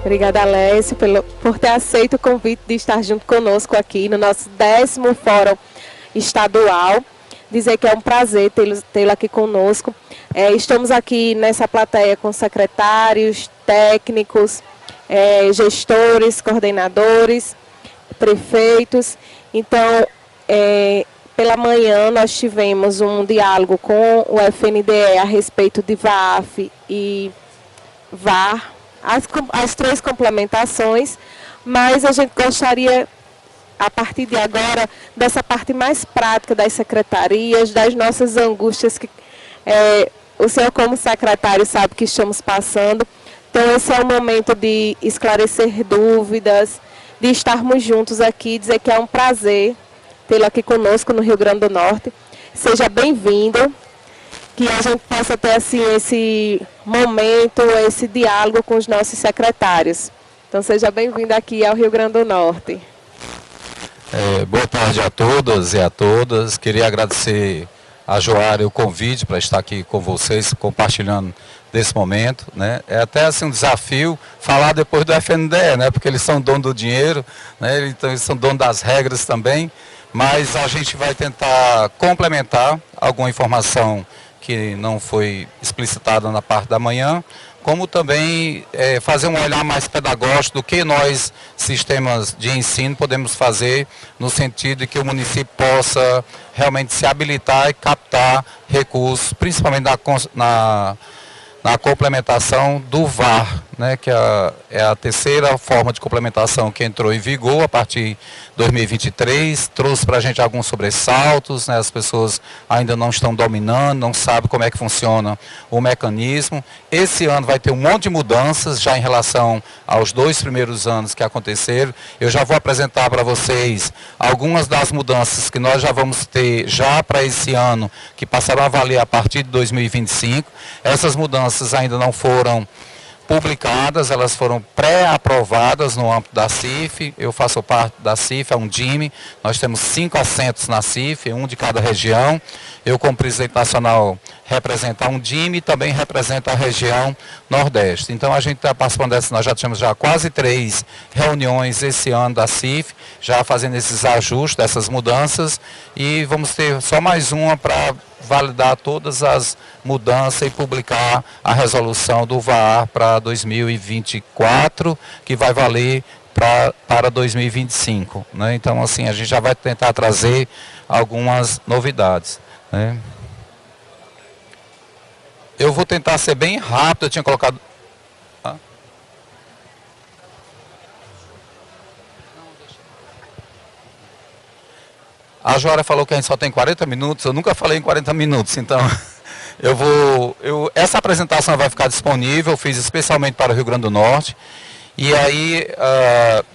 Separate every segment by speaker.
Speaker 1: Obrigada, Alessio, por ter aceito o convite de estar junto conosco aqui no nosso 10º Fórum Estadual. Dizer que é um prazer tê-lo aqui conosco. Estamos aqui nessa plateia com secretários, técnicos, gestores, coordenadores, prefeitos. Então, pela manhã nós tivemos um diálogo com o FNDE a respeito de VAF e VAR, as 3 complementações, mas a gente gostaria, a partir de agora, dessa parte mais prática das secretarias, das nossas angústias que o senhor como secretário sabe que estamos passando. Então esse é o momento de esclarecer dúvidas, de estarmos juntos aqui, dizer que é um prazer tê-lo aqui conosco no Rio Grande do Norte. Seja bem-vindo, que a gente possa ter assim, esse momento, esse diálogo com os nossos secretários. Então seja bem-vindo aqui ao Rio Grande do Norte.
Speaker 2: Boa tarde a todas e a todas. Queria agradecer a Joara o convite para estar aqui com vocês, compartilhando desse momento, né? É até assim um desafio falar depois do FNDE, né? Porque eles são dono do dinheiro, né? Então eles são dono das regras também, mas a gente vai tentar complementar alguma informação que não foi explicitada na parte da manhã, como também fazer um olhar mais pedagógico do que nós, sistemas de ensino, podemos fazer no sentido de que o município possa realmente se habilitar e captar recursos, principalmente na complementação do VAR, né, que é a terceira forma de complementação que entrou em vigor a partir de 2023, trouxe para a gente alguns sobressaltos, né, as pessoas ainda não estão dominando, não sabem como é que funciona o mecanismo. Esse ano vai ter um monte de mudanças já em relação aos 2 primeiros anos que aconteceram. Eu já vou apresentar para vocês algumas das mudanças que nós já vamos ter já para esse ano, que passarão a valer a partir de 2025. Essas mudanças ainda não foram publicadas, elas foram pré-aprovadas no âmbito da CIF. Eu faço parte da CIF, é um DIME, nós temos 5 assentos na CIF, um de cada região. Eu, como presidente nacional, represento um DIME e também represento a região Nordeste. Então a gente está participando dessa, nós já tivemos quase 3 reuniões esse ano da CIF, já fazendo esses ajustes, dessas mudanças, e vamos ter só mais uma para validar todas as mudanças e publicar a resolução do VAR para 2024, que vai valer para 2025. Né? Então, assim, a gente já vai tentar trazer algumas novidades. Né? Eu vou tentar ser bem rápido, eu tinha colocado... A Joara falou que a gente só tem 40 minutos, eu nunca falei em 40 minutos, então essa apresentação vai ficar disponível, eu fiz especialmente para o Rio Grande do Norte, e aí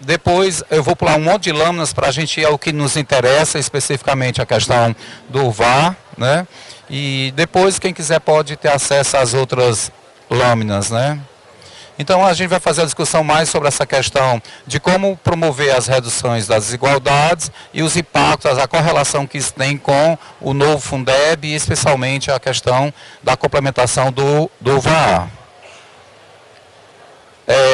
Speaker 2: depois eu vou pular um monte de lâminas para a gente ir ao que nos interessa, especificamente a questão do VAR, né? E depois quem quiser pode ter acesso às outras lâminas, né? Então a gente vai fazer a discussão mais sobre essa questão de como promover as reduções das desigualdades e os impactos, a correlação que isso tem com o novo Fundeb e especialmente a questão da complementação do VAR.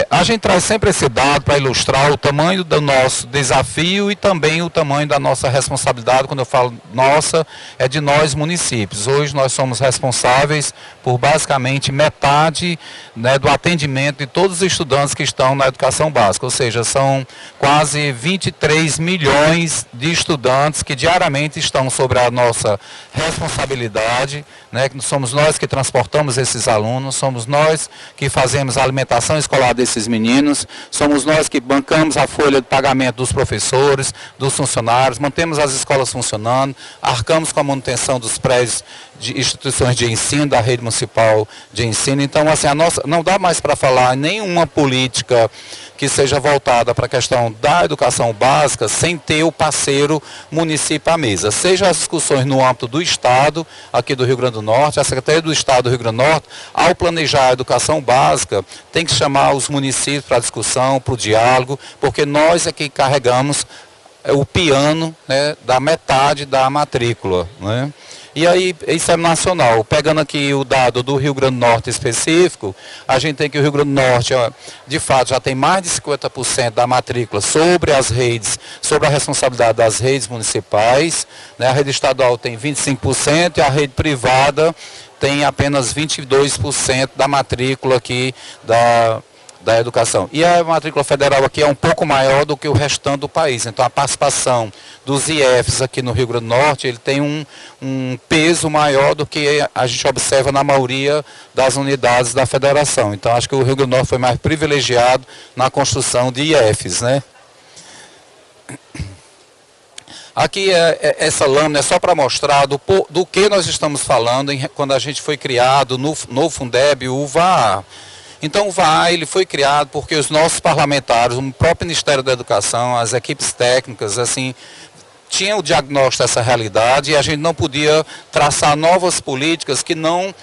Speaker 2: A gente traz sempre esse dado para ilustrar o tamanho do nosso desafio e também o tamanho da nossa responsabilidade. Quando eu falo nossa, é de nós municípios. Hoje nós somos responsáveis por basicamente metade, né, do atendimento de todos os estudantes que estão na educação básica. Ou seja, são quase 23 milhões de estudantes que diariamente estão sobre a nossa responsabilidade, né, somos nós que transportamos esses alunos, somos nós que fazemos a alimentação escolar desses meninos, somos nós que bancamos a folha de pagamento dos professores, dos funcionários, mantemos as escolas funcionando, arcamos com a manutenção dos prédios de instituições de ensino, da rede municipal de ensino. Então, assim, não dá mais para falar nenhuma política que seja voltada para a questão da educação básica sem ter o parceiro município à mesa. Seja as discussões no âmbito do Estado, aqui do Rio Grande do Norte, a Secretaria do Estado do Rio Grande do Norte, ao planejar a educação básica, tem que chamar os municípios para a discussão, para o diálogo, porque nós é que carregamos o piano, né, da metade da matrícula, né? E aí, isso é nacional. Pegando aqui o dado do Rio Grande do Norte específico, a gente tem que o Rio Grande do Norte, de fato, já tem mais de 50% da matrícula sobre as redes, sobre a responsabilidade das redes municipais, né? A rede estadual tem 25% e a rede privada tem apenas 22% da matrícula aqui da educação. E a matrícula federal aqui é um pouco maior do que o restante do país. Então a participação dos IFs aqui no Rio Grande do Norte, ele tem um peso maior do que a gente observa na maioria das unidades da federação. Então acho que o Rio Grande do Norte foi mais privilegiado na construção de IFs, né? Aqui essa lâmina é só para mostrar do que nós estamos falando quando a gente foi criado no Fundeb, o VAA. Então o VAA ele foi criado porque os nossos parlamentares, o próprio Ministério da Educação, as equipes técnicas, assim, tinham o diagnóstico dessa realidade e a gente não podia traçar novas políticas que não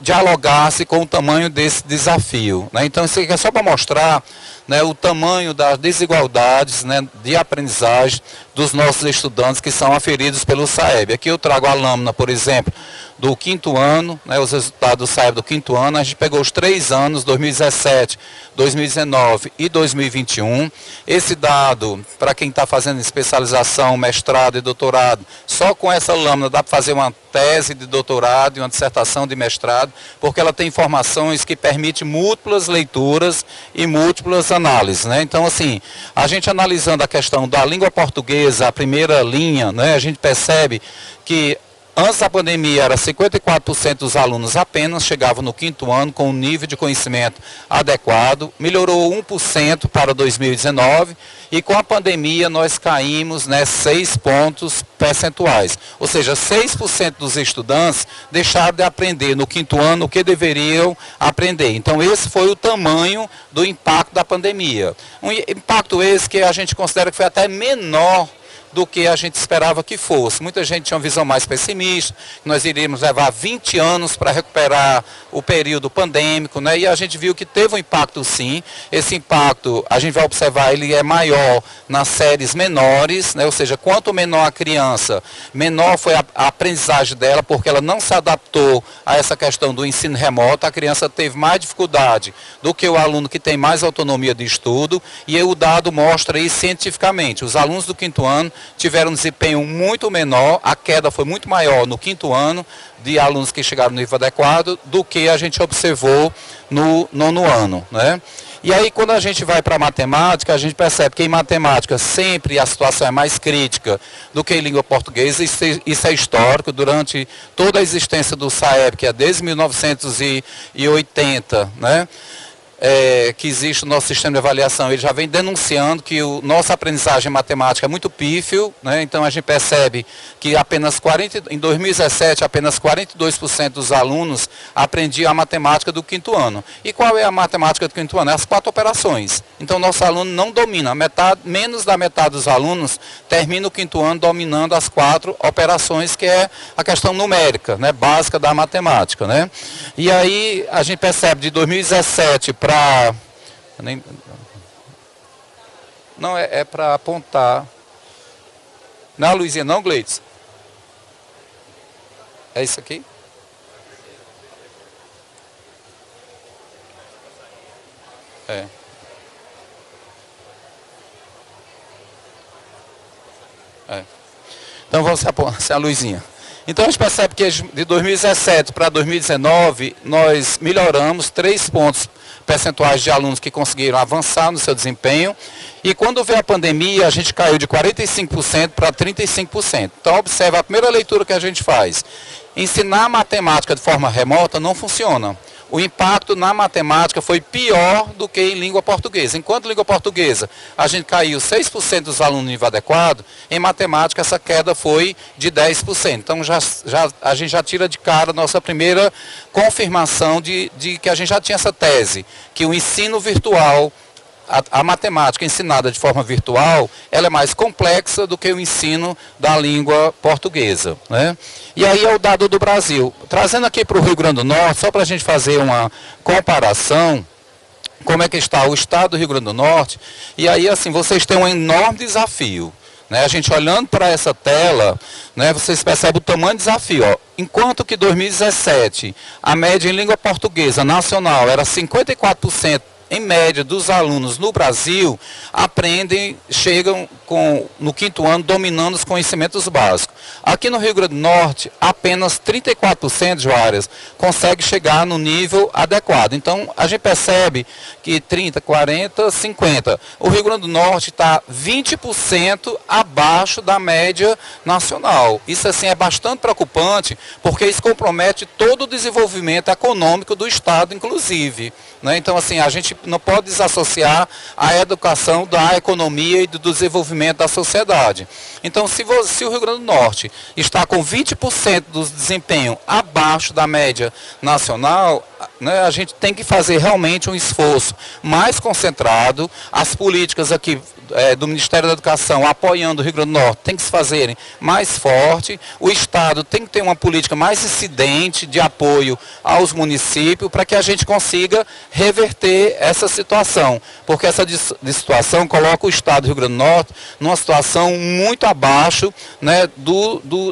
Speaker 2: dialogasse com o tamanho desse desafio, né? Então isso aqui é só para mostrar, né, o tamanho das desigualdades, né, de aprendizagem dos nossos estudantes que são aferidos pelo SAEB. Aqui eu trago a lâmina, por exemplo, do quinto ano, né, os resultados do SAEB do quinto ano. A gente pegou os 3 anos, 2017, 2019 e 2021. Esse dado, para quem está fazendo especialização, mestrado e doutorado, só com essa lâmina dá para fazer uma tese de doutorado e uma dissertação de mestrado, porque ela tem informações que permitem múltiplas leituras e múltiplas análises, né? Então, assim, a gente analisando a questão da língua portuguesa, a primeira linha, né, a gente percebe que antes da pandemia, era 54% dos alunos apenas chegavam no quinto ano com um nível de conhecimento adequado, melhorou 1% para 2019 e com a pandemia nós caímos, né, 6 pontos percentuais. Ou seja, 6% dos estudantes deixaram de aprender no quinto ano o que deveriam aprender. Então esse foi o tamanho do impacto da pandemia. Um impacto esse que a gente considera que foi até menor do que a gente esperava que fosse. Muita gente tinha uma visão mais pessimista, que nós iríamos levar 20 anos para recuperar o período pandêmico, né? E a gente viu que teve um impacto sim. Esse impacto, a gente vai observar, ele é maior nas séries menores, né? Ou seja, quanto menor a criança, menor foi a aprendizagem dela, porque ela não se adaptou a essa questão do ensino remoto. A criança teve mais dificuldade do que o aluno que tem mais autonomia de estudo, e aí o dado mostra isso cientificamente. Os alunos do quinto ano tiveram um desempenho muito menor, a queda foi muito maior no quinto ano de alunos que chegaram no nível adequado do que a gente observou no nono ano, né? E aí quando a gente vai para a matemática, a gente percebe que em matemática sempre a situação é mais crítica do que em língua portuguesa. Isso é histórico, durante toda a existência do SAEB, que é desde 1980, né? Que existe o nosso sistema de avaliação, ele já vem denunciando que a nossa aprendizagem em matemática é muito pífio, né? Então a gente percebe que em 2017, apenas 42% dos alunos aprendiam a matemática do quinto ano. E qual é a matemática do quinto ano? É as 4 operações. Então nosso aluno não domina, menos da metade dos alunos termina o quinto ano dominando as 4 operações, que é a questão numérica, né, básica da matemática, né? E aí a gente percebe de 2017 para... Não, é para apontar. Não, Luizinha, não, Gleides? É isso aqui? É. Então vamos se a Luizinha. Então a gente percebe que de 2017 para 2019 nós melhoramos 3 pontos percentuais de alunos que conseguiram avançar no seu desempenho, e quando veio a pandemia a gente caiu de 45% para 35%. Então observa, a primeira leitura que a gente faz: ensinar matemática de forma remota não funciona. O impacto na matemática foi pior do que em língua portuguesa. Enquanto em língua portuguesa a gente caiu 6% dos alunos no nível adequado, em matemática essa queda foi de 10%. Então a gente já tira de cara a nossa primeira confirmação de que a gente já tinha essa tese, que o ensino virtual, a matemática ensinada de forma virtual, ela é mais complexa do que o ensino da língua portuguesa, né? E aí é o dado do Brasil. Trazendo aqui para o Rio Grande do Norte, só para a gente fazer uma comparação, como é que está o estado do Rio Grande do Norte. E aí, assim, vocês têm um enorme desafio, né? A gente olhando para essa tela, né, vocês percebem o tamanho do desafio. Ó. Enquanto que em 2017 a média em língua portuguesa nacional era 54%, em média, dos alunos no Brasil, chegam no 5º ano dominando os conhecimentos básicos. Aqui no Rio Grande do Norte, apenas 34%, Joárias, consegue chegar no nível adequado. Então, a gente percebe que 30, 40, 50. O Rio Grande do Norte está 20% abaixo da média nacional. Isso, assim, é bastante preocupante, porque isso compromete todo o desenvolvimento econômico do Estado, inclusive. Né? Então, assim, a gente não pode desassociar a educação da economia e do desenvolvimento da sociedade. Então, se o Rio Grande do Norte está com 20% do desempenho abaixo da média nacional, né, a gente tem que fazer realmente um esforço mais concentrado. As políticas aqui do Ministério da Educação apoiando o Rio Grande do Norte tem que se fazerem mais forte. O Estado tem que ter uma política mais incidente de apoio aos municípios para que a gente consiga reverter essa situação. Porque essa situação coloca o Estado do Rio Grande do Norte numa situação muito abaixo, né,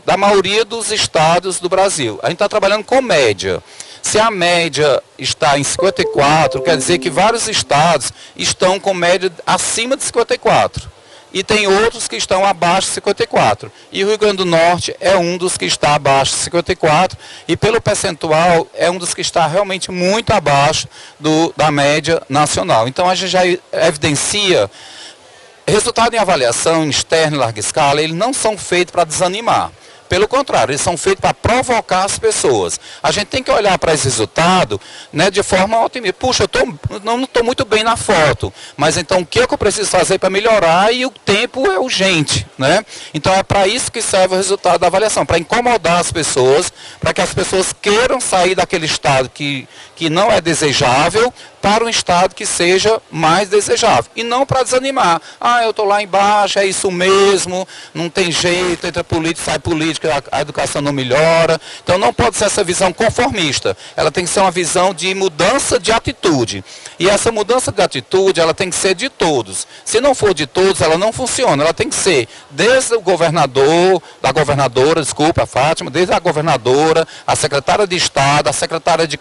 Speaker 2: da maioria dos estados do Brasil. A gente está trabalhando com média. Se a média está em 54, quer dizer que vários estados estão com média acima de 54. E tem outros que estão abaixo de 54. E o Rio Grande do Norte é um dos que está abaixo de 54. E pelo percentual é um dos que está realmente muito abaixo da média nacional. Então a gente já evidencia, resultado em avaliação externa em larga escala, eles não são feitos para desanimar. Pelo contrário, eles são feitos para provocar as pessoas. A gente tem que olhar para esse resultado, né, de forma otimista. Puxa, não estou muito bem na foto, mas então o que eu preciso fazer para melhorar, e o tempo é urgente. Né? Então é para isso que serve o resultado da avaliação, para incomodar as pessoas, para que as pessoas queiram sair daquele estado que não é desejável, para um estado que seja mais desejável. E não para desanimar. Ah, eu estou lá embaixo, é isso mesmo, não tem jeito, entra política, sai política, a educação não melhora. Então não pode ser essa visão conformista. Ela tem que ser uma visão de mudança de atitude. E essa mudança de atitude, ela tem que ser de todos. Se não for de todos, ela não funciona. Ela tem que ser desde o governador, da governadora, desculpa, a Fátima, desde a governadora, a secretária de Estado, a secretária de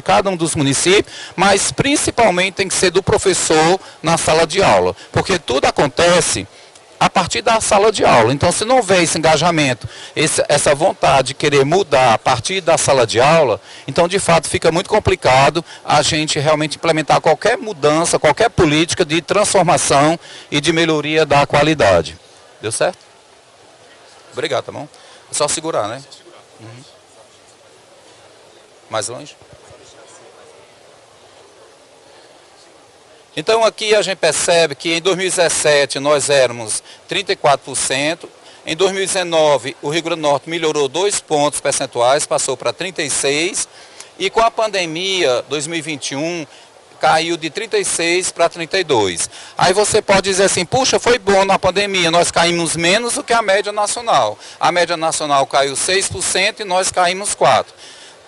Speaker 2: cada um dos municípios, mas principalmente tem que ser do professor na sala de aula, porque tudo acontece a partir da sala de aula. Então, se não houver esse engajamento, essa vontade de querer mudar a partir da sala de aula, então, de fato, fica muito complicado a gente realmente implementar qualquer mudança, qualquer política de transformação e de melhoria da qualidade. Deu certo? Obrigado, tá bom? É só segurar, né? Uhum. Mais longe? Então aqui a gente percebe que em 2017 nós éramos 34%, em 2019 o Rio Grande do Norte melhorou 2 pontos percentuais, passou para 36%, e com a pandemia 2021 caiu de 36 para 32. Aí você pode dizer assim, puxa, foi bom na pandemia, nós caímos menos do que a média nacional. A média nacional caiu 6% e nós caímos 4%.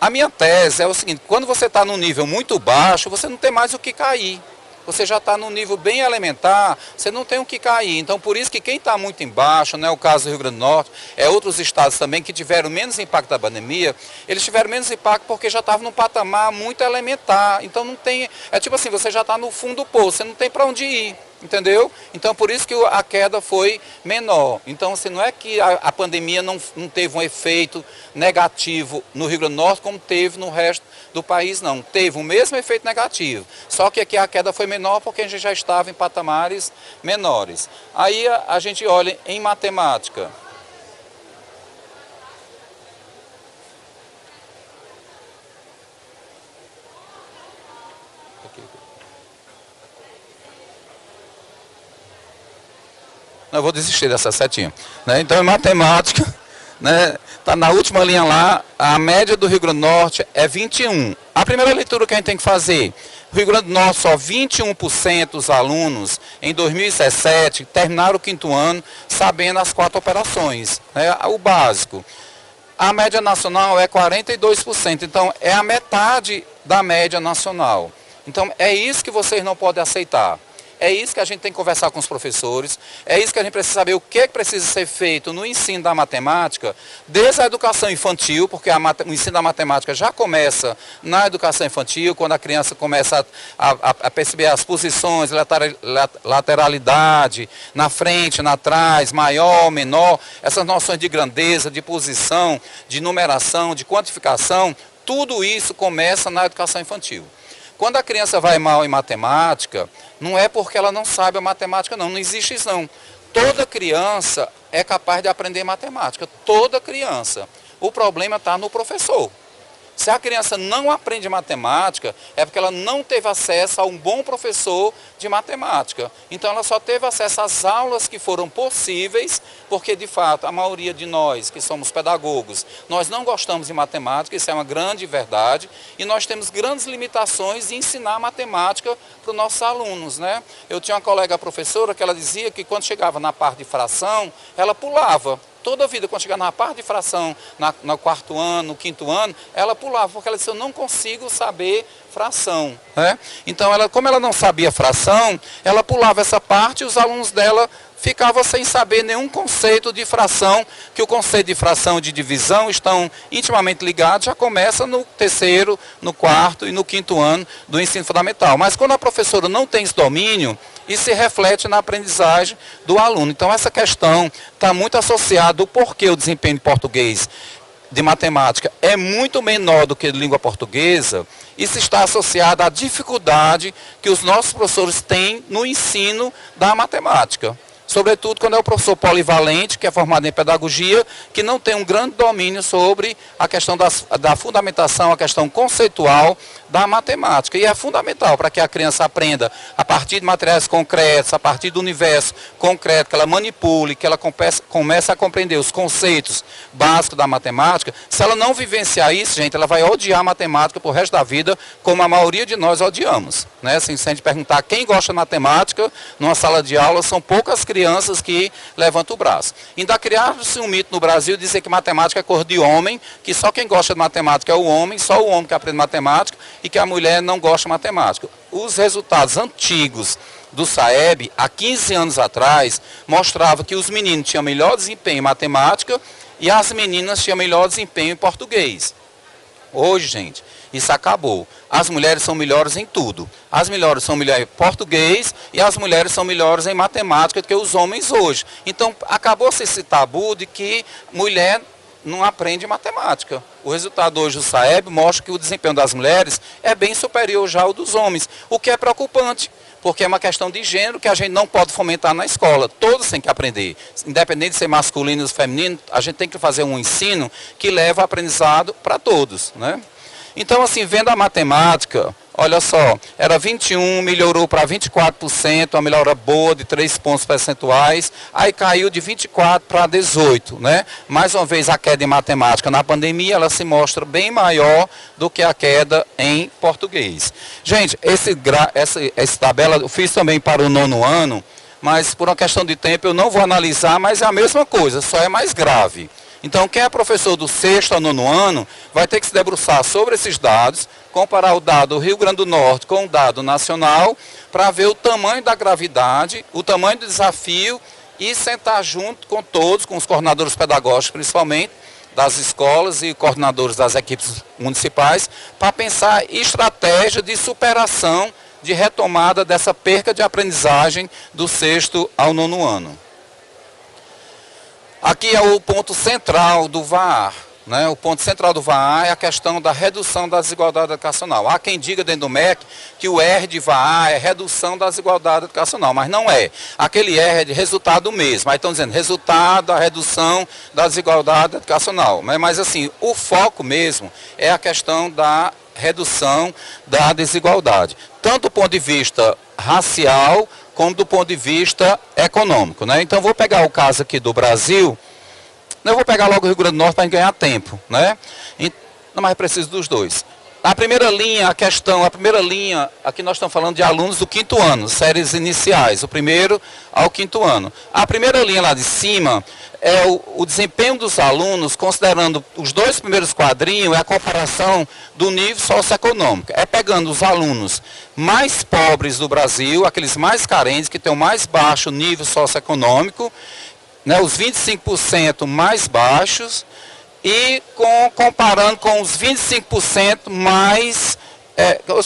Speaker 2: A minha tese é o seguinte, quando você está num nível muito baixo, você não tem mais o que cair. Você já está num nível bem elementar, você não tem o que cair. Então, por isso que quem está muito embaixo, não é o caso do Rio Grande do Norte, é outros estados também que tiveram menos impacto da pandemia, eles tiveram menos impacto porque já estavam num patamar muito elementar. Então, não tem... É tipo assim, você já está no fundo do poço, você não tem para onde ir. Entendeu? Então, por isso que a queda foi menor. Então, assim, não é que a pandemia não teve um efeito negativo no Rio Grande do Norte como teve no resto do país, não. Teve o mesmo efeito negativo. Só que aqui a queda foi menor porque a gente já estava em patamares menores. Aí a gente olha em matemática. Não, eu vou desistir dessa setinha. Né? Então, em matemática, né, tá na última linha lá, a média do Rio Grande do Norte é 21. A primeira leitura que a gente tem que fazer, o Rio Grande do Norte, só 21% dos alunos em 2017 terminaram o 5º ano sabendo as 4 operações, né, o básico. A média nacional é 42%, então é a metade da média nacional. Então, é isso que vocês não podem aceitar. É isso que a gente tem que conversar com os professores, é isso que a gente precisa saber o que precisa ser feito no ensino da matemática, desde a educação infantil, porque o ensino da matemática já começa na educação infantil, quando a criança começa a perceber as posições, lateralidade, na frente, na trás, maior, menor, essas noções de grandeza, de posição, de numeração, de quantificação, tudo isso começa na educação infantil. Quando a criança vai mal em matemática, não é porque ela não sabe a matemática, não existe isso não. Toda criança é capaz de aprender matemática, toda criança. O problema está no professor. Se a criança não aprende matemática, é porque ela não teve acesso a um bom professor de matemática. Então ela só teve acesso às aulas que foram possíveis, porque de fato a maioria de nós que somos pedagogos, nós não gostamos de matemática, isso é uma grande verdade, e nós temos grandes limitações em ensinar matemática para os nossos alunos, né? Eu tinha uma colega professora que ela dizia que quando chegava na parte de fração, ela pulava. Toda a vida, quando chegava na parte de fração, no quarto ano, no quinto ano, ela pulava, porque ela disse, eu não consigo saber fração. Né? Então, como ela não sabia fração, ela pulava essa parte e os alunos dela ficavam sem saber nenhum conceito de fração, que o conceito de fração e de divisão estão intimamente ligados, já começa no terceiro, no quarto e no quinto ano do ensino fundamental. Mas quando a professora não tem esse domínio, isso se reflete na aprendizagem do aluno. Então essa questão está muito associada ao porquê o desempenho de português de matemática é muito menor do que de língua portuguesa. Isso está associado à dificuldade que os nossos professores têm no ensino da matemática. Sobretudo quando é o professor polivalente, que é formado em pedagogia, que não tem um grande domínio sobre a questão da fundamentação, a questão conceitual da matemática. E é fundamental para que a criança aprenda a partir de materiais concretos, a partir do universo concreto, que ela manipule, que ela comece a compreender os conceitos básicos da matemática. Se ela não vivenciar isso, gente, ela vai odiar a matemática pro resto da vida, como a maioria de nós odiamos. Né? Assim, se a gente perguntar quem gosta de matemática, numa sala de aula, são poucas crianças que levantam o braço. Ainda criaram-se um mito no Brasil, dizer que matemática é cor de homem, que só quem gosta de matemática é o homem, só o homem que aprende matemática, e que a mulher não gosta de matemática. Os resultados antigos do SAEB, há 15 anos atrás, mostravam que os meninos tinham melhor desempenho em matemática e as meninas tinham melhor desempenho em português. Hoje, gente, isso acabou. As mulheres são melhores em tudo. As mulheres são melhores em português e as mulheres são melhores em matemática do que os homens hoje. Então, acabou-se esse tabu de que mulher não aprende matemática. O resultado hoje do SAEB mostra que o desempenho das mulheres é bem superior já ao dos homens, o que é preocupante, porque é uma questão de gênero que a gente não pode fomentar na escola. Todos têm que aprender. Independente de ser masculino ou feminino, a gente tem que fazer um ensino que leva aprendizado para todos, né? Então, assim, vendo a matemática, olha só, era 21, melhorou para 24%, uma melhora boa de 3 pontos percentuais, aí caiu de 24 para 18, né? Mais uma vez, a queda em matemática na pandemia, ela se mostra bem maior do que a queda em português. Gente, essa tabela eu fiz também para o 9º ano, mas por uma questão de tempo eu não vou analisar, mas é a mesma coisa, só é mais grave. Então, quem é professor do 6º ao 9º ano vai ter que se debruçar sobre esses dados, comparar o dado do Rio Grande do Norte com o dado nacional, para ver o tamanho da gravidade, o tamanho do desafio e sentar junto com todos, com os coordenadores pedagógicos principalmente, das escolas e coordenadores das equipes municipais, para pensar estratégia de superação, de retomada dessa perca de aprendizagem do 6º ao 9º ano. Aqui é o ponto central do VAAR. Né? O ponto central do VAAR é a questão da redução da desigualdade educacional. Há quem diga dentro do MEC que o R de VAAR é redução da desigualdade educacional, mas não é. Aquele R é de resultado mesmo. Aí estão dizendo resultado da redução da desigualdade educacional. Mas assim, o foco mesmo é a questão da redução da desigualdade. Tanto do ponto de vista racial, como do ponto de vista econômico. Né? Então, vou pegar o caso aqui do Brasil, eu vou pegar logo o Rio Grande do Norte para ganhar tempo. Né? Não, mas é preciso dos dois. A primeira linha, a primeira linha, aqui nós estamos falando de alunos do 5º ano, séries iniciais, o primeiro ao 5º ano. A primeira linha lá de cima é o desempenho dos alunos, considerando os 2 primeiros quadrinhos, é a comparação do nível socioeconômico. É pegando os alunos mais pobres do Brasil, aqueles mais carentes, que têm o mais baixo nível socioeconômico, né, os 25% mais baixos, e comparando com os 25% mais,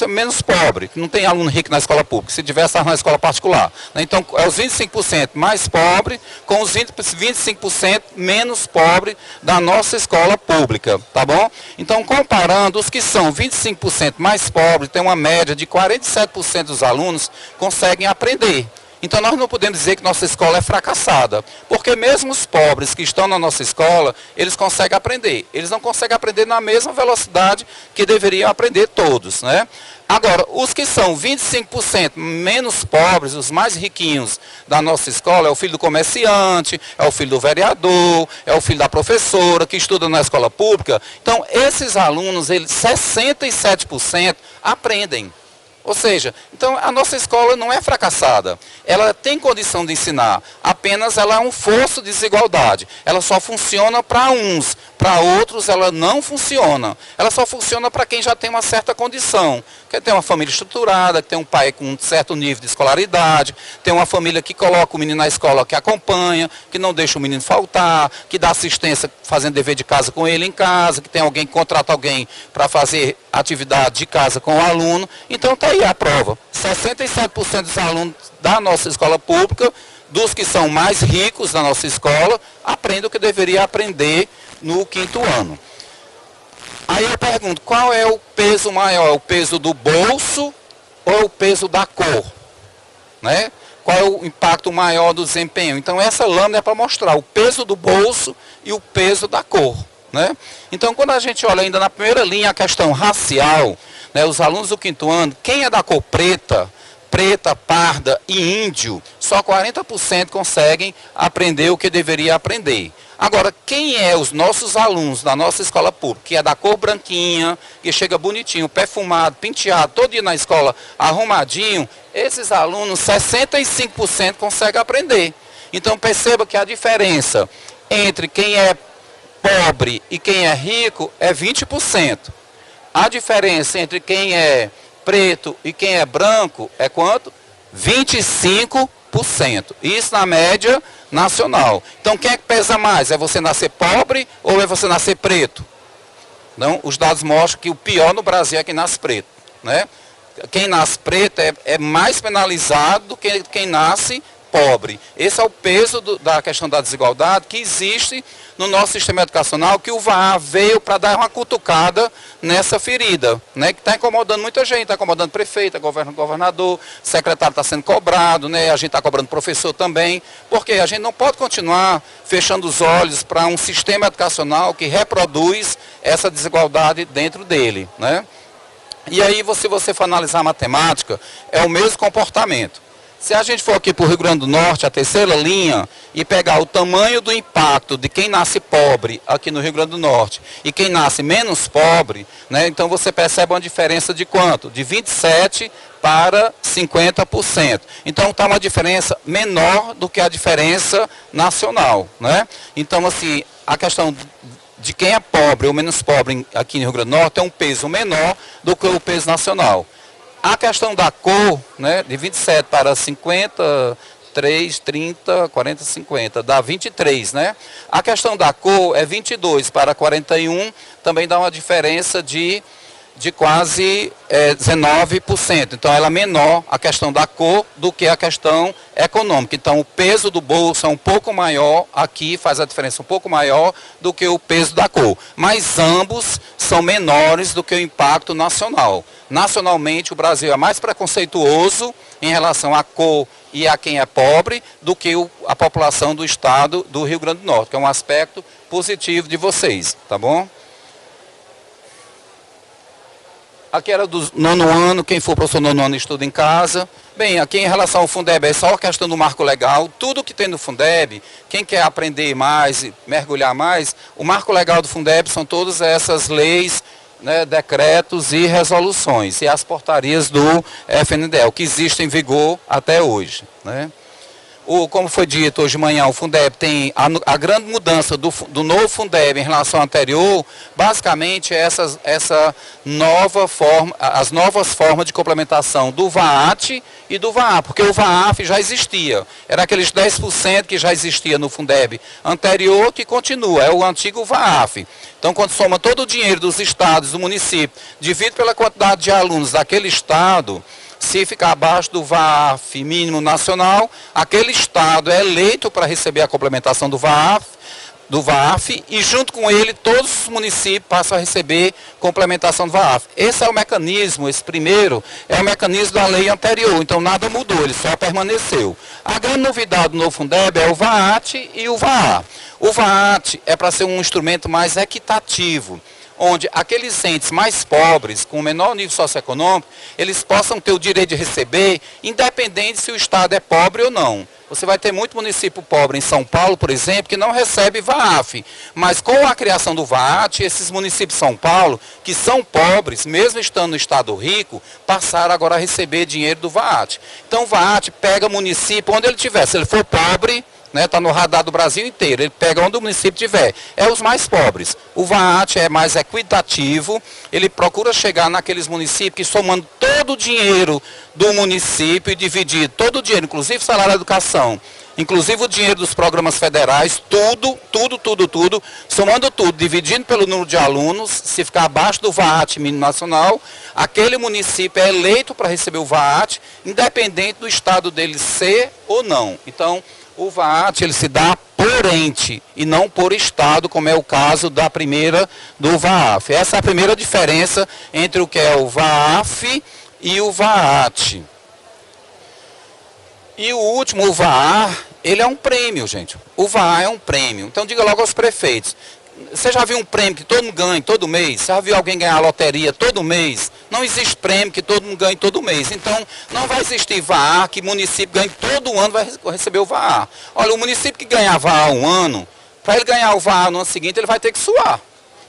Speaker 2: menos pobre, que não tem aluno rico na escola pública, se tivesse na escola particular. Né? Então, é os 25% mais pobre com os 25% menos pobre da nossa escola pública, tá bom? Então, comparando, os que são 25% mais pobres, tem uma média de 47% dos alunos conseguem aprender. Então nós não podemos dizer que nossa escola é fracassada, porque mesmo os pobres que estão na nossa escola, eles conseguem aprender. Eles não conseguem aprender na mesma velocidade que deveriam aprender todos, né? Agora, os que são 25% menos pobres, os mais riquinhos da nossa escola, é o filho do comerciante, é o filho do vereador, é o filho da professora que estuda na escola pública. Então, esses alunos, 67% aprendem. Ou seja, então a nossa escola não é fracassada, ela tem condição de ensinar, apenas ela é um fosso de desigualdade. Ela só funciona para uns, para outros ela não funciona. Ela só funciona para quem já tem uma certa condição, que tem uma família estruturada, que tem um pai com um certo nível de escolaridade, tem uma família que coloca o menino na escola, que acompanha, que não deixa o menino faltar, que dá assistência fazendo dever de casa com ele em casa, que tem alguém que contrata alguém para fazer atividade de casa com o aluno. Então está aí a prova. 67% dos alunos da nossa escola pública, dos que são mais ricos da nossa escola, aprendem o que deveria aprender no 5º ano. Aí eu pergunto, qual é o peso maior? É o peso do bolso ou é o peso da cor? Né? Qual é o impacto maior do desempenho? Então essa lâmina é para mostrar o peso do bolso e o peso da cor. Né? Então quando a gente olha ainda na primeira linha a questão racial, né, os alunos do 5º ano, quem é da cor preta, parda e índio, só 40% conseguem aprender o que deveria aprender. Agora, quem é os nossos alunos da nossa escola pública, que é da cor branquinha, que chega bonitinho, perfumado, penteado, todo dia na escola arrumadinho, esses alunos, 65% conseguem aprender. Então perceba que a diferença entre quem é pobre e quem é rico é 20%. A diferença entre quem é preto e quem é branco é quanto? 25%. Isso na média nacional. Então quem é que pesa mais? É você nascer pobre ou é você nascer preto? Não, os dados mostram que o pior no Brasil é quem nasce preto. Né? Quem nasce preto é mais penalizado do que quem nasce pobre. Esse é o peso da questão da desigualdade que existe no nosso sistema educacional, que o VAR veio para dar uma cutucada nessa ferida, né, que está incomodando muita gente, está incomodando prefeito, governador, secretário está sendo cobrado, né, a gente está cobrando professor também, porque a gente não pode continuar fechando os olhos para um sistema educacional que reproduz essa desigualdade dentro dele. Né? E aí, se você for analisar a matemática, é o mesmo comportamento. Se a gente for aqui para o Rio Grande do Norte, a terceira linha, e pegar o tamanho do impacto de quem nasce pobre aqui no Rio Grande do Norte e quem nasce menos pobre, né, então você percebe uma diferença de quanto? De 27% para 50%. Então está uma diferença menor do que a diferença nacional. Né? Então, assim, a questão de quem é pobre ou menos pobre aqui no Rio Grande do Norte é um peso menor do que o peso nacional. A questão da cor, né, de 27 para 53, 30, 40, 50, dá 23, né? A questão da cor é 22 para 41, também dá uma diferença de quase 19%. Então ela é menor, a questão da cor, do que a questão econômica. Então o peso do bolso é um pouco maior, aqui faz a diferença um pouco maior do que o peso da cor. Mas ambos são menores do que o impacto nacional. Nacionalmente o Brasil é mais preconceituoso em relação à cor e a quem é pobre do que a população do estado do Rio Grande do Norte, que é um aspecto positivo de vocês, tá bom? Aqui era do 9º ano, quem for professor do 9º ano estuda em casa. Bem, aqui em relação ao Fundeb é só a questão do marco legal. Tudo que tem no Fundeb, quem quer aprender mais, mergulhar mais, o marco legal do Fundeb são todas essas leis né, decretos e resoluções e as portarias do FNDE, que existem em vigor até hoje, né? Como foi dito hoje de manhã, o Fundeb tem a grande mudança do novo Fundeb em relação ao anterior, basicamente essa nova forma, as novas formas de complementação do VAAT e do VAA, porque o VAAF já existia, era aqueles 10% que já existia no Fundeb anterior que continua, é o antigo VAAF. Então, quando soma todo o dinheiro dos estados, do município, divide pela quantidade de alunos daquele estado, se ficar abaixo do VAAF mínimo nacional, aquele estado é eleito para receber a complementação do VAAF e junto com ele todos os municípios passam a receber complementação do VAAF. Esse é o mecanismo, esse primeiro é o mecanismo da lei anterior, então nada mudou, ele só permaneceu. A grande novidade do novo Fundeb é o VAAT e o VAA. O VAAT é para ser um instrumento mais equitativo, onde aqueles entes mais pobres, com menor nível socioeconômico, eles possam ter o direito de receber, independente se o estado é pobre ou não. Você vai ter muito município pobre em São Paulo, por exemplo, que não recebe VAAF. Mas com a criação do VAAT, esses municípios de São Paulo, que são pobres, mesmo estando no estado rico, passaram agora a receber dinheiro do VAAT. Então o VAAT pega município onde ele estiver. Se ele for pobre, está no radar do Brasil inteiro, ele pega onde o município tiver, é os mais pobres. O VAAT é mais equitativo, ele procura chegar naqueles municípios que somando todo o dinheiro do município e dividir todo o dinheiro, inclusive salário da educação, inclusive o dinheiro dos programas federais, tudo, somando tudo, dividindo pelo número de alunos, se ficar abaixo do VAAT mínimo nacional, aquele município é eleito para receber o VAAT, independente do estado dele ser ou não. Então, o VAAT ele se dá por ente e não por estado, como é o caso da primeira do VAAF. Essa é a primeira diferença entre o que é o VAAF e o VAAT. E o último, o VAA, ele é um prêmio, gente. O VAA é um prêmio. Então diga logo aos prefeitos. Você já viu um prêmio que todo mundo ganha todo mês? Você já viu alguém ganhar a loteria todo mês? Não existe prêmio que todo mundo ganhe todo mês. Então, não vai existir VAA que município ganhe todo ano vai receber o VAA. Olha, o município que ganhar VAA um ano, para ele ganhar o VAA no ano seguinte, ele vai ter que suar.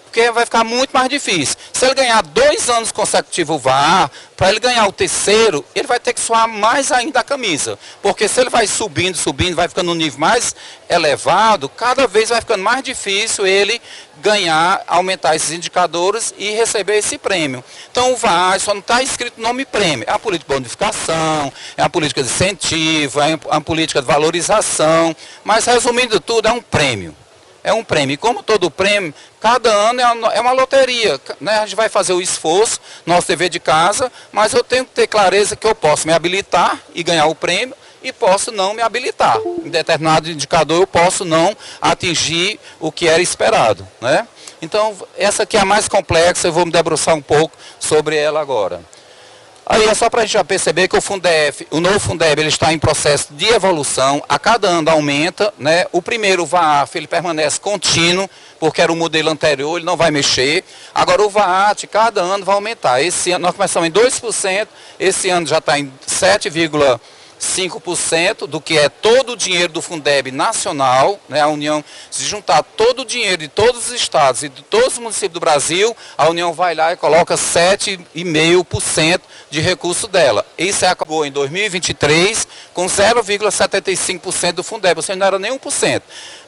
Speaker 2: Porque vai ficar muito mais difícil. Se ele ganhar 2 anos consecutivos o VAA, para ele ganhar o terceiro, ele vai ter que suar mais ainda a camisa. Porque se ele vai subindo, vai ficando no nível mais elevado, cada vez vai ficando mais difícil ele ganhar, aumentar esses indicadores e receber esse prêmio. Então o VAA só não está escrito nome prêmio. É uma política de bonificação, é uma política de incentivo, é uma política de valorização. Mas resumindo tudo, é um prêmio. É um prêmio. E como todo prêmio, cada ano é uma loteria, né? A gente vai fazer o esforço, nosso dever de casa, mas eu tenho que ter clareza que eu posso me habilitar e ganhar o prêmio e posso não me habilitar. Em determinado indicador eu posso não atingir o que era esperado, né? Então, essa aqui é a mais complexa, eu vou me debruçar um pouco sobre ela agora. Aí é só para a gente já perceber que o novo Fundeb ele está em processo de evolução, a cada ano aumenta, né? O primeiro, o VAAF, ele permanece contínuo, porque era o modelo anterior, ele não vai mexer. Agora o VAAT, cada ano vai aumentar. Esse ano nós começamos em 2%, esse ano já está em 7,5% do que é todo o dinheiro do Fundeb nacional, né? A União, se juntar todo o dinheiro de todos os estados e de todos os municípios do Brasil, a União vai lá e coloca 7,5% de recurso dela. Isso acabou em 2023 com 0,75% do Fundeb, ou seja, não era nem 1%.